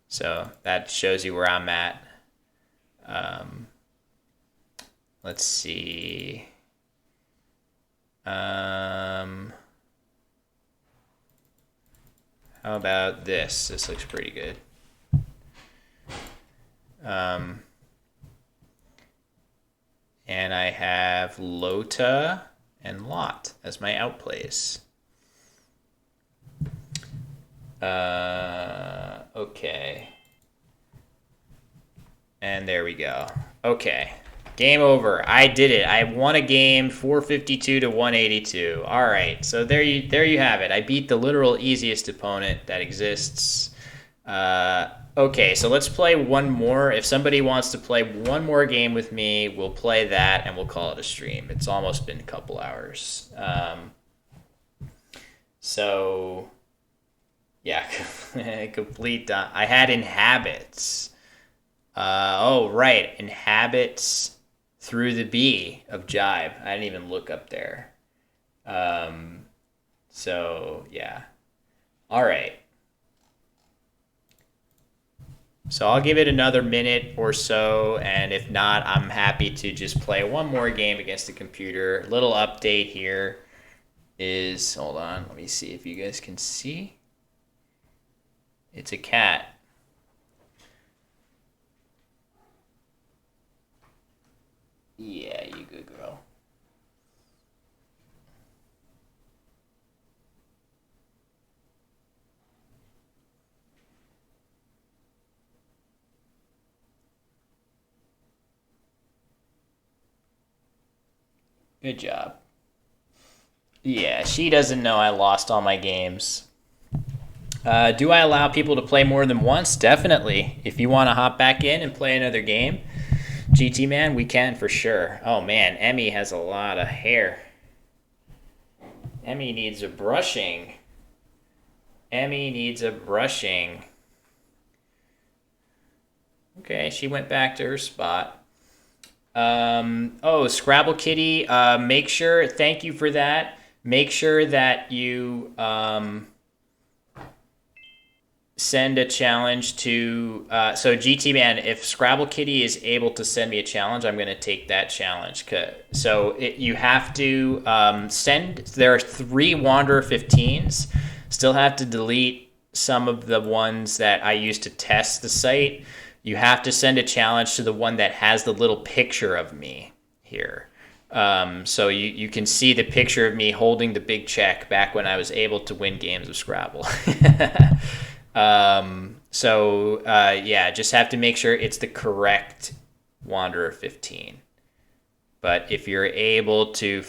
So that shows you where I'm at. Let's see. How about this? This looks pretty good. And I have Lota and Lot as my outplays. Okay. And there we go. Okay. Game over. I did it. I won a game 452 to 182. All right. So there you have it. I beat the literal easiest opponent that exists. Okay, so let's play one more. If somebody wants to play one more game with me, we'll play that and we'll call it a stream. It's almost been a couple hours. So, yeah, complete. I had Inhabits. Oh, right, Inhabits through the B of Jive. I didn't even look up there. So, yeah. All right. So I'll give it another minute or so, and if not, I'm happy to just play one more game against the computer. Little update here is, hold on, let me see if you guys can see. It's a cat. Yeah, you good girl. Good job. Yeah, she doesn't know I lost all my games. Do I allow people to play more than once? Definitely. If you want to hop back in and play another game, GT man, we can for sure. Oh man, Emmy has a lot of hair. Emmy needs a brushing. Emmy needs a brushing. Okay, she went back to her spot. Scrabble Kitty, make sure, thank you for that. Make sure that you send a challenge to, so GT Man, if Scrabble Kitty is able to send me a challenge, I'm going to take that challenge. You have to there are 3 Wanderer 15s. Still have to delete some of the ones that I used to test the site. You have to send a challenge to the one that has the little picture of me here. So you can see the picture of me holding the big check back when I was able to win games of Scrabble. Just have to make sure it's the correct Wanderer 15. But if you're able to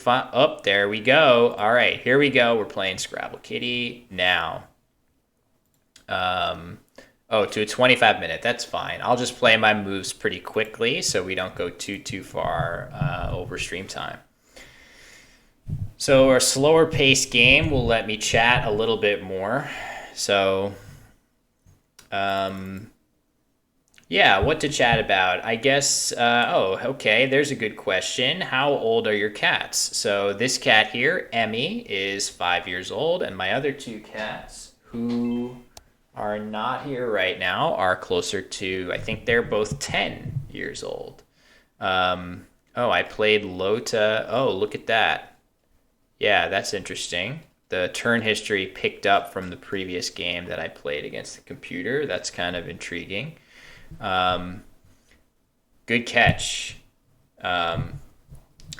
there we go. All right, here we go. We're playing Scrabble Kitty now. To a 25-minute. That's fine. I'll just play my moves pretty quickly so we don't go too far over stream time. So our slower paced game will let me chat a little bit more. So, what to chat about? I guess, okay, there's a good question. How old are your cats? So this cat here, Emmy, is 5 years old, and my other 2 cats, who are not here right now, are closer to, I think they're both 10 years old. I played Lota. Oh, look at that. Yeah, that's interesting. The turn history picked up from the previous game that I played against the computer. That's kind of intriguing. Good catch.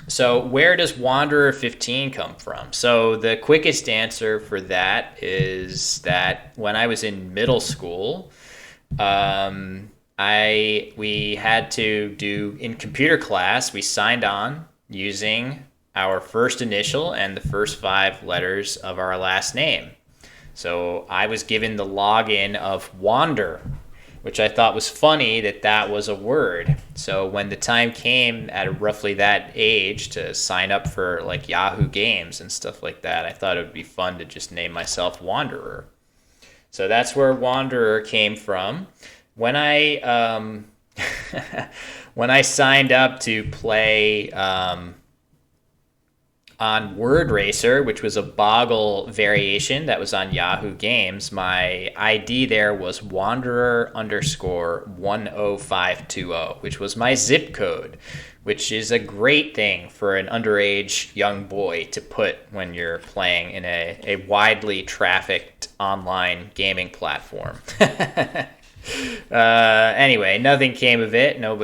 So where does Wanderer 15 come from? So the quickest answer for that is that when I was in middle school, we had to do, in computer class, we signed on using our first initial and the first 5 letters of our last name. So I was given the login of Wander, which I thought was funny that was a word. So when the time came at roughly that age to sign up for like Yahoo Games and stuff like that, I thought it would be fun to just name myself Wanderer. So that's where Wanderer came from. When I when I signed up to play on Word Racer, which was a Boggle variation that was on Yahoo Games, my ID there was Wanderer_10520, which was my zip code, which is a great thing for an underage young boy to put when you're playing in a widely trafficked online gaming platform. Anyway, nothing came of it. No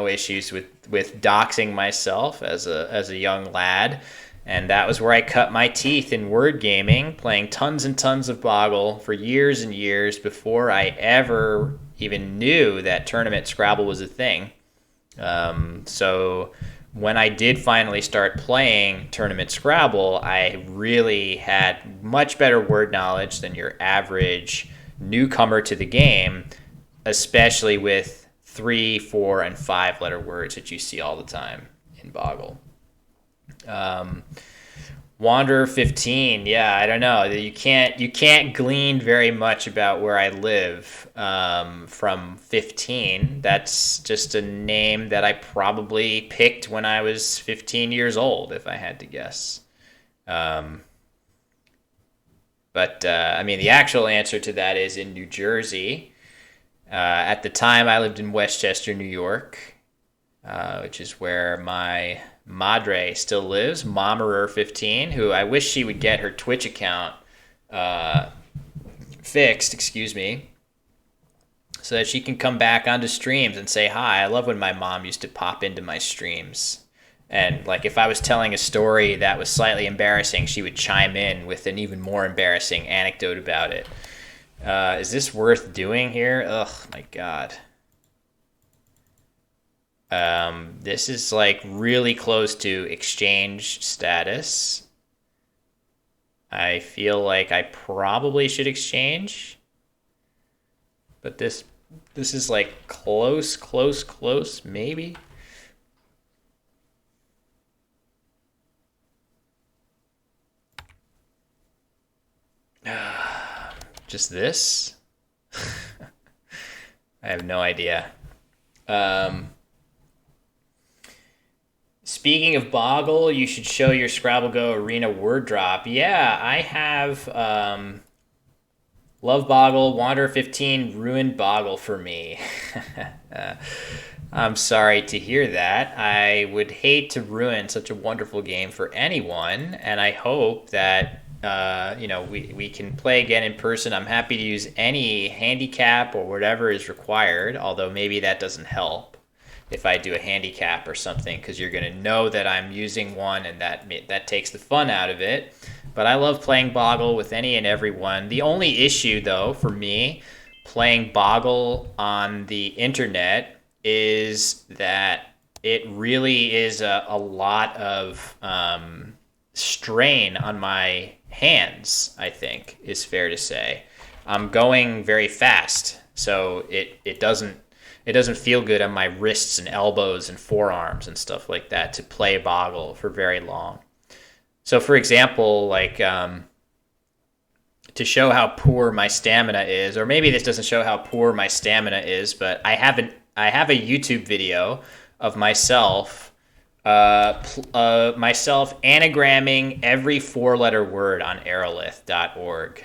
issues with doxing myself as a young lad. And that was where I cut my teeth in word gaming, playing tons and tons of Boggle for years and years before I ever even knew that tournament Scrabble was a thing. So when I did finally start playing tournament Scrabble, I really had much better word knowledge than your average newcomer to the game, especially with 3, 4, and 5 letter words that you see all the time in Boggle. Wanderer 15, yeah, I don't know. You can't glean very much about where I live from 15. That's just a name that I probably picked when I was 15 years old, if I had to guess. But the actual answer to that is in New Jersey. At the time, I lived in Westchester, New York, which is where my madre still lives, Momerer15, who I wish she would get her Twitch account fixed, so that she can come back onto streams and say hi. I love when my mom used to pop into my streams. And like if I was telling a story that was slightly embarrassing, she would chime in with an even more embarrassing anecdote about it. Is this worth doing here? Ugh, my God. This is like really close to exchange status. I feel like I probably should exchange, but this This is like close, close, close, maybe. Just this? I have no idea. Um, Speaking of Boggle, you should show your Scrabble Go Arena word drop. Yeah, I have Love Boggle, Wanderer 15, ruined Boggle for me. I'm sorry to hear that. I would hate to ruin such a wonderful game for anyone, and I hope that we can play again in person. I'm happy to use any handicap or whatever is required, although maybe that doesn't help if I do a handicap or something, because you're going to know that I'm using one, and that takes the fun out of it. But I love playing Boggle with any and everyone. The only issue, though, for me, playing Boggle on the internet is that it really is a lot of strain on my hands, I think is fair to say. I'm going very fast, so it doesn't feel good on my wrists and elbows and forearms and stuff like that to play Boggle for very long. So, for example, like to show how poor my stamina is, or maybe this doesn't show how poor my stamina is, but I have a YouTube video of myself anagramming every four-letter word on aerolith.org,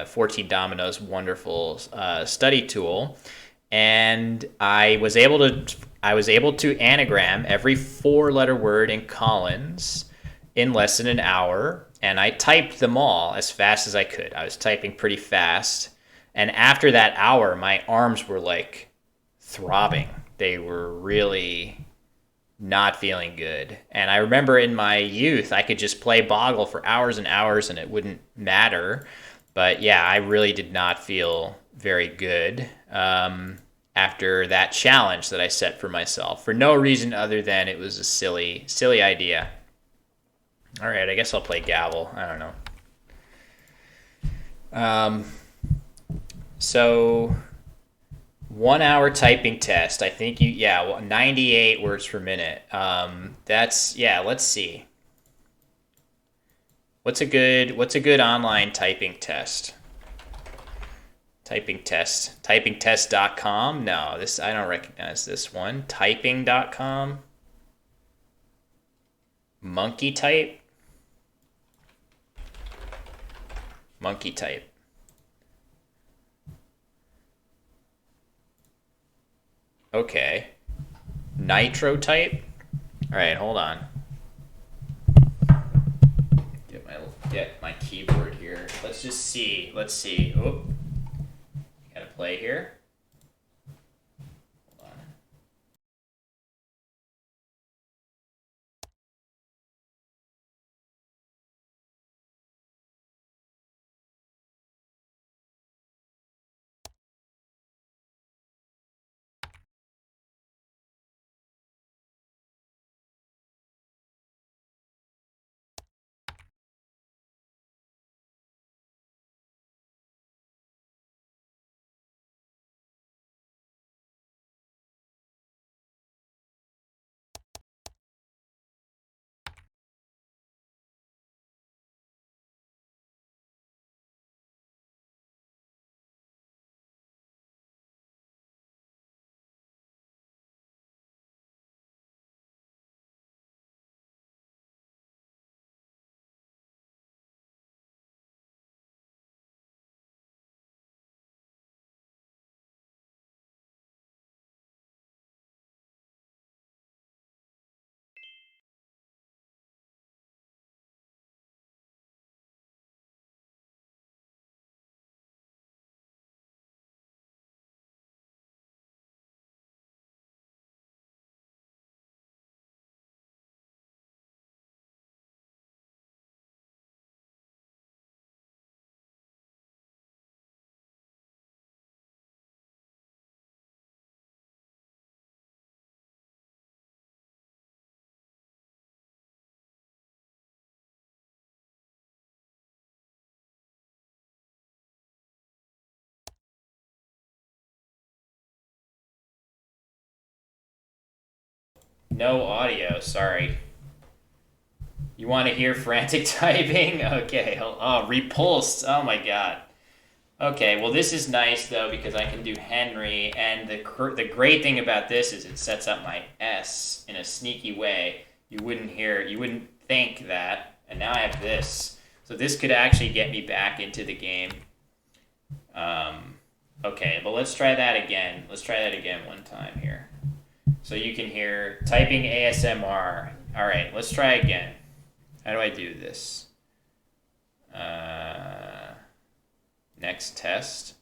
14 Domino's wonderful study tool, and I was able to anagram every four-letter word in Collins in less than an hour, and I typed them all as fast as I could. I was typing pretty fast, and after that hour, my arms were like throbbing. They were really not feeling good. And I remember in my youth, I could just play Boggle for hours and hours and it wouldn't matter. But yeah, I really did not feel very good after that challenge that I set for myself for no reason other than it was a silly, silly idea. All right, I guess I'll play Gavel. I don't know. Um, so 1 hour typing test. I think yeah, 98 words per minute. Yeah. Let's see. What's a good online typing test? Typing test. Typingtest.com. No, this I don't recognize this one. Typing.com. Monkey type. Monkey type. Okay. Nitro type. All right, hold on. Get my keyboard here. Let's just see. Let's see. Oh, gotta play here. No audio, sorry. You want to hear frantic typing? Okay. Oh, repulsed. Oh my god. Okay, well this is nice though because I can do Henry, and the great thing about this is it sets up my S in a sneaky way. You wouldn't think that, and now I have this. So this could actually get me back into the game. Okay, but let's try that again. Let's try that again one time here. So you can hear typing ASMR. All right, let's try again. How do I do this? Next test.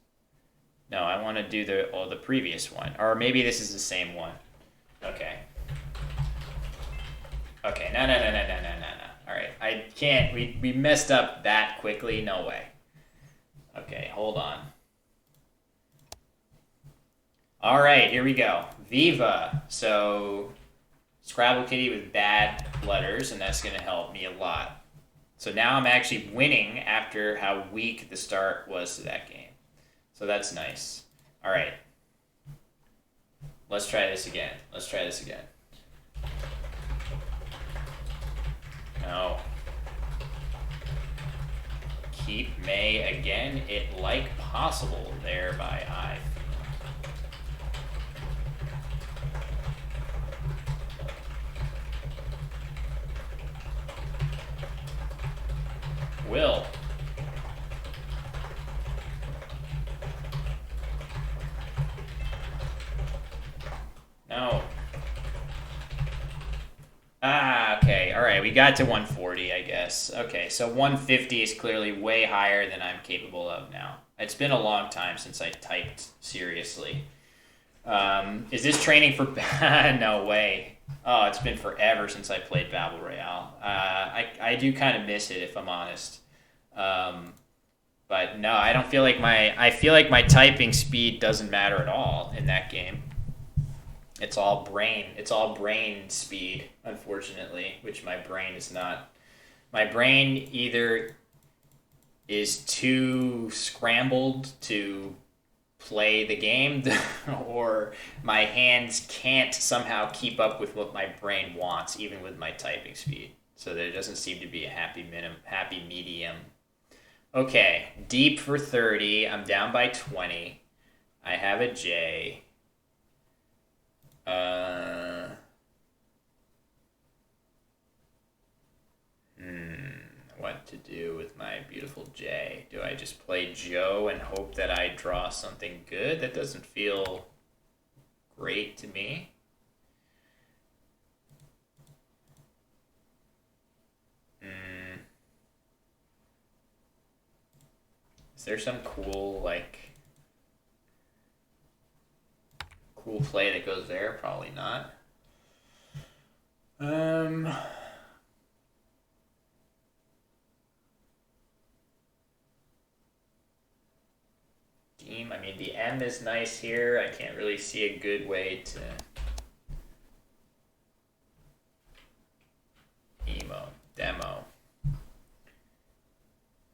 No, I want to do the previous one, or maybe this is the same one. Okay. Okay. No. All right. I can't. We messed up that quickly. No way. Okay. Hold on. All right. Here we go. Viva. So Scrabble Kitty with bad letters, and that's gonna help me a lot. So now I'm actually winning after how weak the start was to that game. So that's nice. All right. Let's try this again. No. Keep May again. It like possible there by I. Will. No. Okay. All right. We got to 140, I guess. Okay, so 150 is clearly way higher than I'm capable of now. It's been a long time since I typed seriously. Is this training for... No way. Oh, it's been forever since I played Battle Royale. I do kind of miss it, if I'm honest. But no, I don't feel like I feel like my typing speed doesn't matter at all in that game. It's all brain. It's all brain speed, unfortunately, which my brain is not. My brain either is too scrambled to play the game or my hands can't somehow keep up with what my brain wants, even with my typing speed. So there doesn't seem to be a happy medium. Okay, deep for 30. I'm down by 20. I have a J. What to do with my beautiful J? Do I just play Joe and hope that I draw something good? That doesn't feel great to me. Is there some cool play that goes there? Probably not. I mean, the M is nice here. I can't really see a good way to... Demo.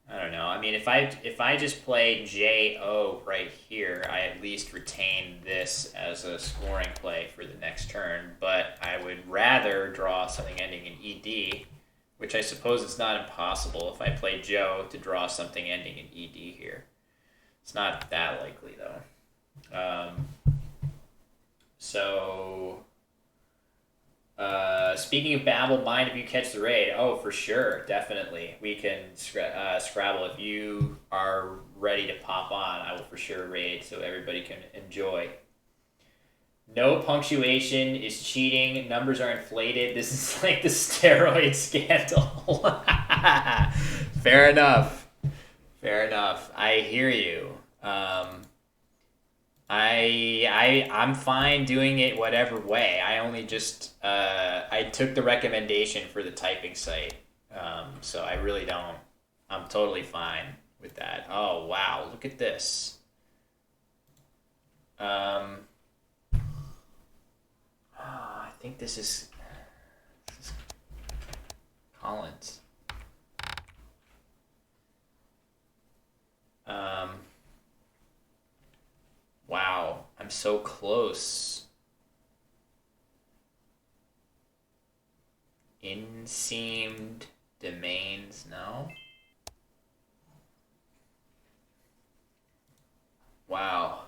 I don't know. I mean, if I just play J-O right here, I at least retain this as a scoring play for the next turn, but I would rather draw something ending in ED, which I suppose it's not impossible if I play Joe to draw something ending in ED here. It's not that likely, though. Speaking of Babel, mind if you catch the raid? Oh, for sure, definitely. We can Scrabble. If you are ready to pop on, I will for sure raid so everybody can enjoy. No punctuation is cheating. Numbers are inflated. This is like the steroid scandal. Fair enough. I hear you. I'm fine doing it whatever way. I only just I took the recommendation for the typing site, so I really don't. I'm totally fine with that. Oh wow, look at this. I think this is Collins. Wow, I'm so close. Inseamed domains, no? Wow.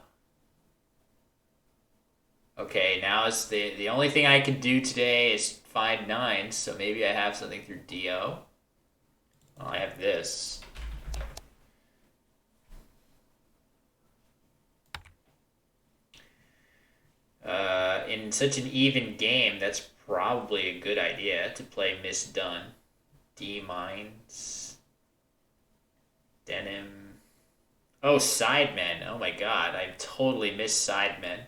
Okay, now it's the only thing I can do today is find nines, so maybe I have something through DO. Well, I have this. In such an even game, that's probably a good idea to play Misdone. D Mines. Denim. Oh, Sidemen. Oh my god, I totally missed Sidemen.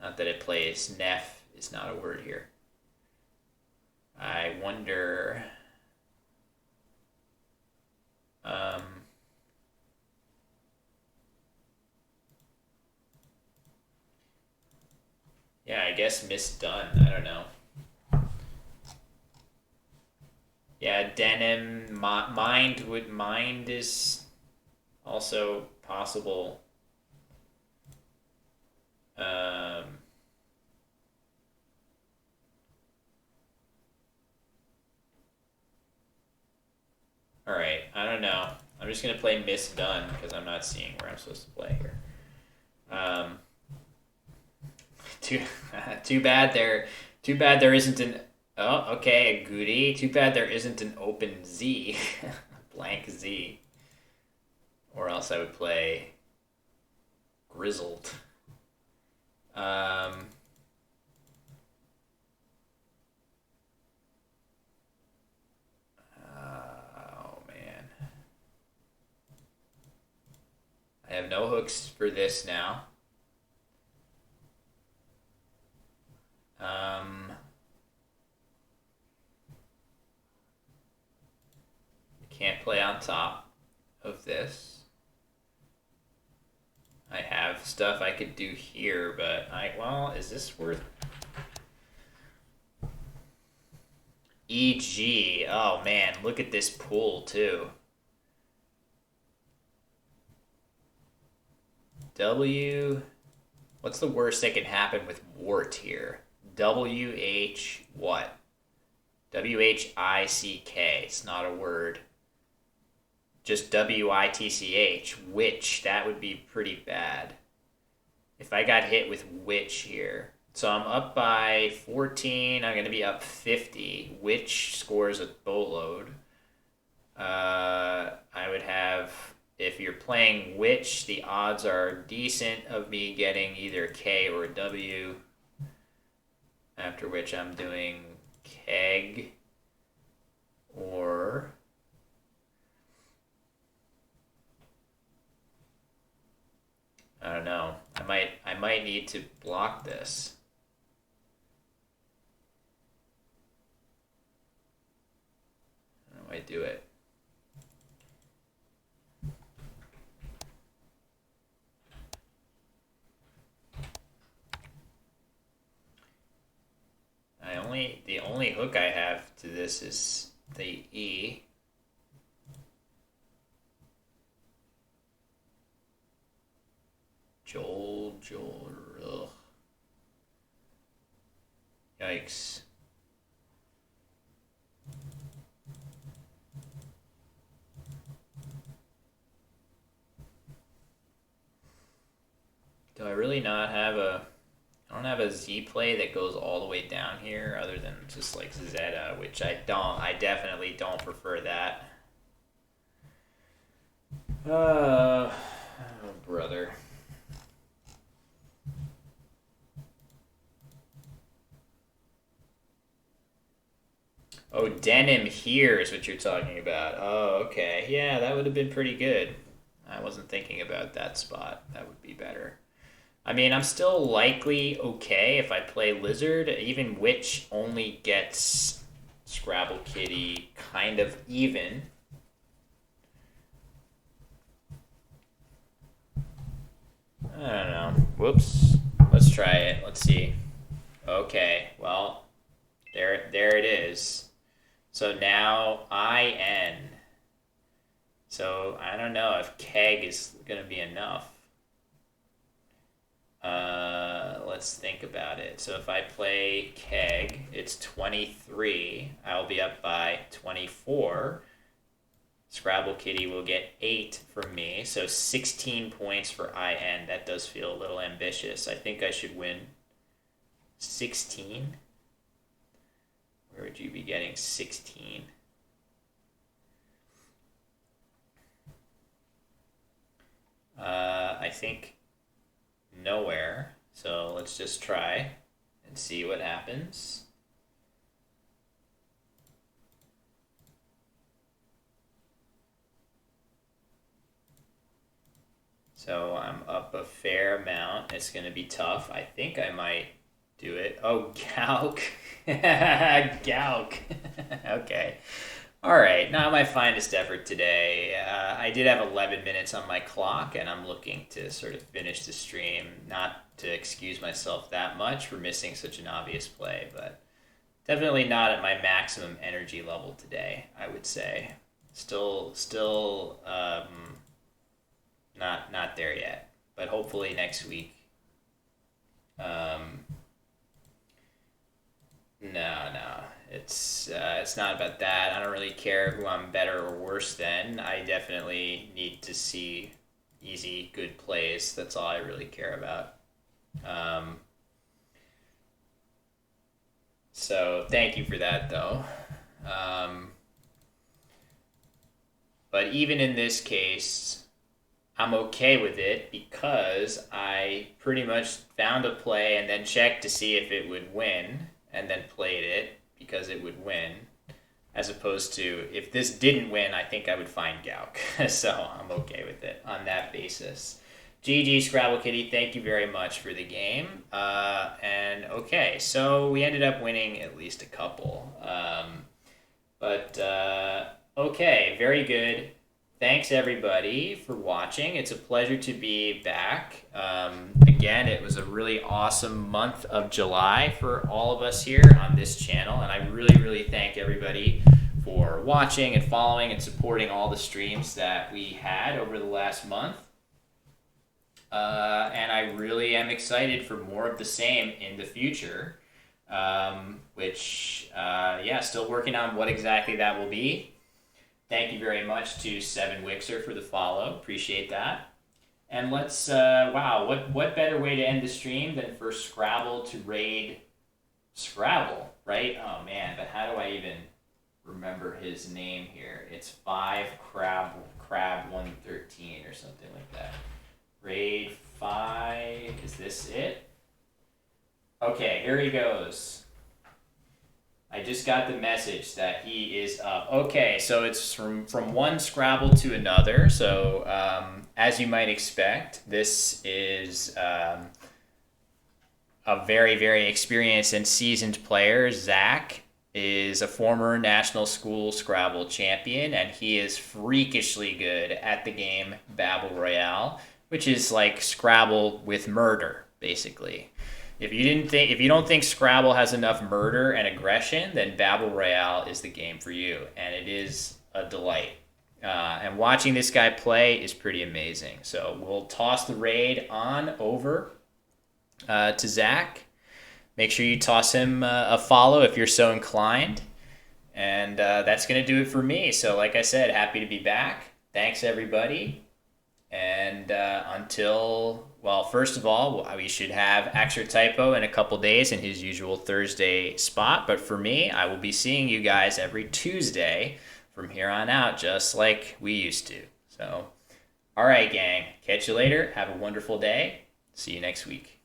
Not that it plays. Neff is not a word here. I wonder. Um, yeah, I guess misdone. I don't know. Yeah, denim. Mind is also possible. Um, all right, I don't know. I'm just gonna play misdone because I'm not seeing where I'm supposed to play here. Um, too too bad there. Too bad there isn't an. Oh, okay, a goodie. Too bad there isn't an open Z, blank Z, or else I would play grizzled. Um, oh man, I have no hooks for this now. Um, can't play on top of this. I have stuff I could do here, but well, is this worth EG? Oh man, look at this pool too. W, what's the worst that can happen with wart here? WH what? WHICK. It's not a word. Just WITCH. Which, that would be pretty bad. If I got hit with which here. So I'm up by 14. I'm going to be up 50. Which scores a boatload. I would have, if you're playing which, the odds are decent of me getting either a K or a W. After which I'm doing keg or I don't know. I might need to block this. I might do it. The only hook I have to this is the E. Joel, ugh. Yikes. Do I really not have I don't have a Z play that goes all the way down here other than just like Zeta, which I definitely don't prefer that. Oh, brother. Oh, denim here is what you're talking about. Oh, okay. Yeah, that would have been pretty good. I wasn't thinking about that spot. That would be better. I mean, I'm still likely okay if I play Lizard. Even Witch only gets Scrabble Kitty kind of even. I don't know. Whoops. Let's try it. Let's see. Okay. Well, there it is. So now IN. So I don't know if keg is gonna be enough. Let's think about it. So if I play Keg, it's 23. I'll be up by 24. Scrabble Kitty will get 8 from me. So 16 points for IN. That does feel a little ambitious. I think I should win 16. Where would you be getting 16? I think nowhere. So let's just try and see what happens. So I'm up a fair amount. It's going to be tough. I think I might do it. Oh, Gauk. Gauk. Okay. All right, not my finest effort today. I did have 11 minutes on my clock, and I'm looking to sort of finish the stream. Not to excuse myself that much for missing such an obvious play, but definitely not at my maximum energy level today, I would say. Still, not there yet, but hopefully next week. No, it's not about that. I don't really care who I'm better or worse than. I definitely need to see easy, good plays. That's all I really care about. So thank you for that, though. But even in this case, I'm okay with it because I pretty much found a play and then checked to see if it would win and then played it because it would win, as opposed to if this didn't win, I think I would find Gauk. So I'm okay with it on that basis. GG Scrabble Kitty, thank you very much for the game. And okay, so we ended up winning at least a couple. Okay, very good. Thanks everybody for watching. It's a pleasure to be back. Again, it was a really awesome month of July for all of us here on this channel, and I really thank everybody for watching and following and supporting all the streams that we had over the last month. And I really am excited for more of the same in the future, still working on what exactly that will be. Thank you very much to Seven Wixer for the follow. Appreciate that. And let's, what better way to end the stream than for Scrabble to raid Scrabble, right? Oh man, but how do I even remember his name here? It's 5 Crab 113 or something like that. Raid 5, is this it? Okay, here he goes. I just got the message that he is up. Okay, so it's from one Scrabble to another. So as you might expect, this is a very experienced and seasoned player. Zach is a former national school Scrabble champion, and he is freakishly good at the game Babel Royale, which is like Scrabble with murder, basically. If you don't think Scrabble has enough murder and aggression, then Babel Royale is the game for you, and it is a delight. And watching this guy play is pretty amazing. So we'll toss the raid on over to Zach. Make sure you toss him a follow if you're so inclined. And that's going to do it for me. So like I said, happy to be back. Thanks, everybody. And first of all, we should have Axer Typo in a couple days in his usual Thursday spot. But for me, I will be seeing you guys every Tuesday from here on out, just like we used to. So, all right, gang. Catch you later. Have a wonderful day. See you next week.